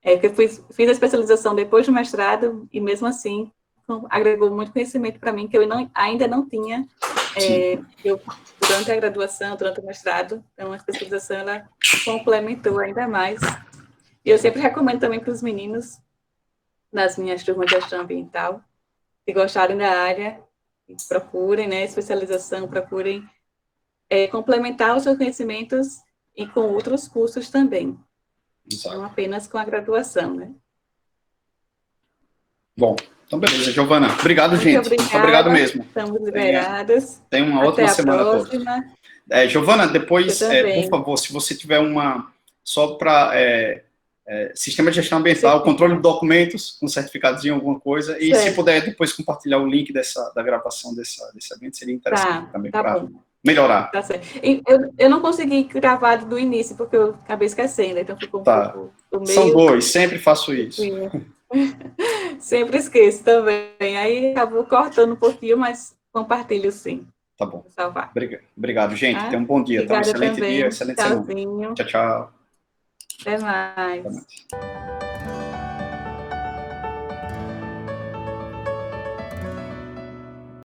Eu fiz a especialização depois do mestrado e, mesmo assim, agregou muito conhecimento para mim que eu ainda não tinha durante a graduação, durante o mestrado. Então, a especialização ela complementou ainda mais. E eu sempre recomendo também para os meninos, nas minhas turmas de gestão ambiental, se gostarem da área, procurem, né, especialização, procurem complementar os seus conhecimentos e com outros cursos também. Exato. Não apenas com a graduação, né? Bom, então beleza, Giovana. Obrigado, gente. Muito obrigado mesmo. Estamos liberados. Tenha uma ótima semana a todos. Giovana, depois, por favor, se você tiver só para Sistema de gestão ambiental, controle de documentos, com certificadozinho, alguma coisa, e se puder depois compartilhar o link da gravação desse evento, seria interessante também para melhorar. Tá certo. Eu não consegui gravar do início, porque eu acabei esquecendo, então ficou um pouco do meio. São dois, sempre faço isso. Sempre esqueço também, aí acabo cortando um pouquinho, mas compartilho sim. Tá bom. Salvar. Obrigado, gente. Tenha um bom dia. Obrigada Um excelente também. dia, excelente semana. Tchauzinho. Tchau, tchau. Até mais. Até mais.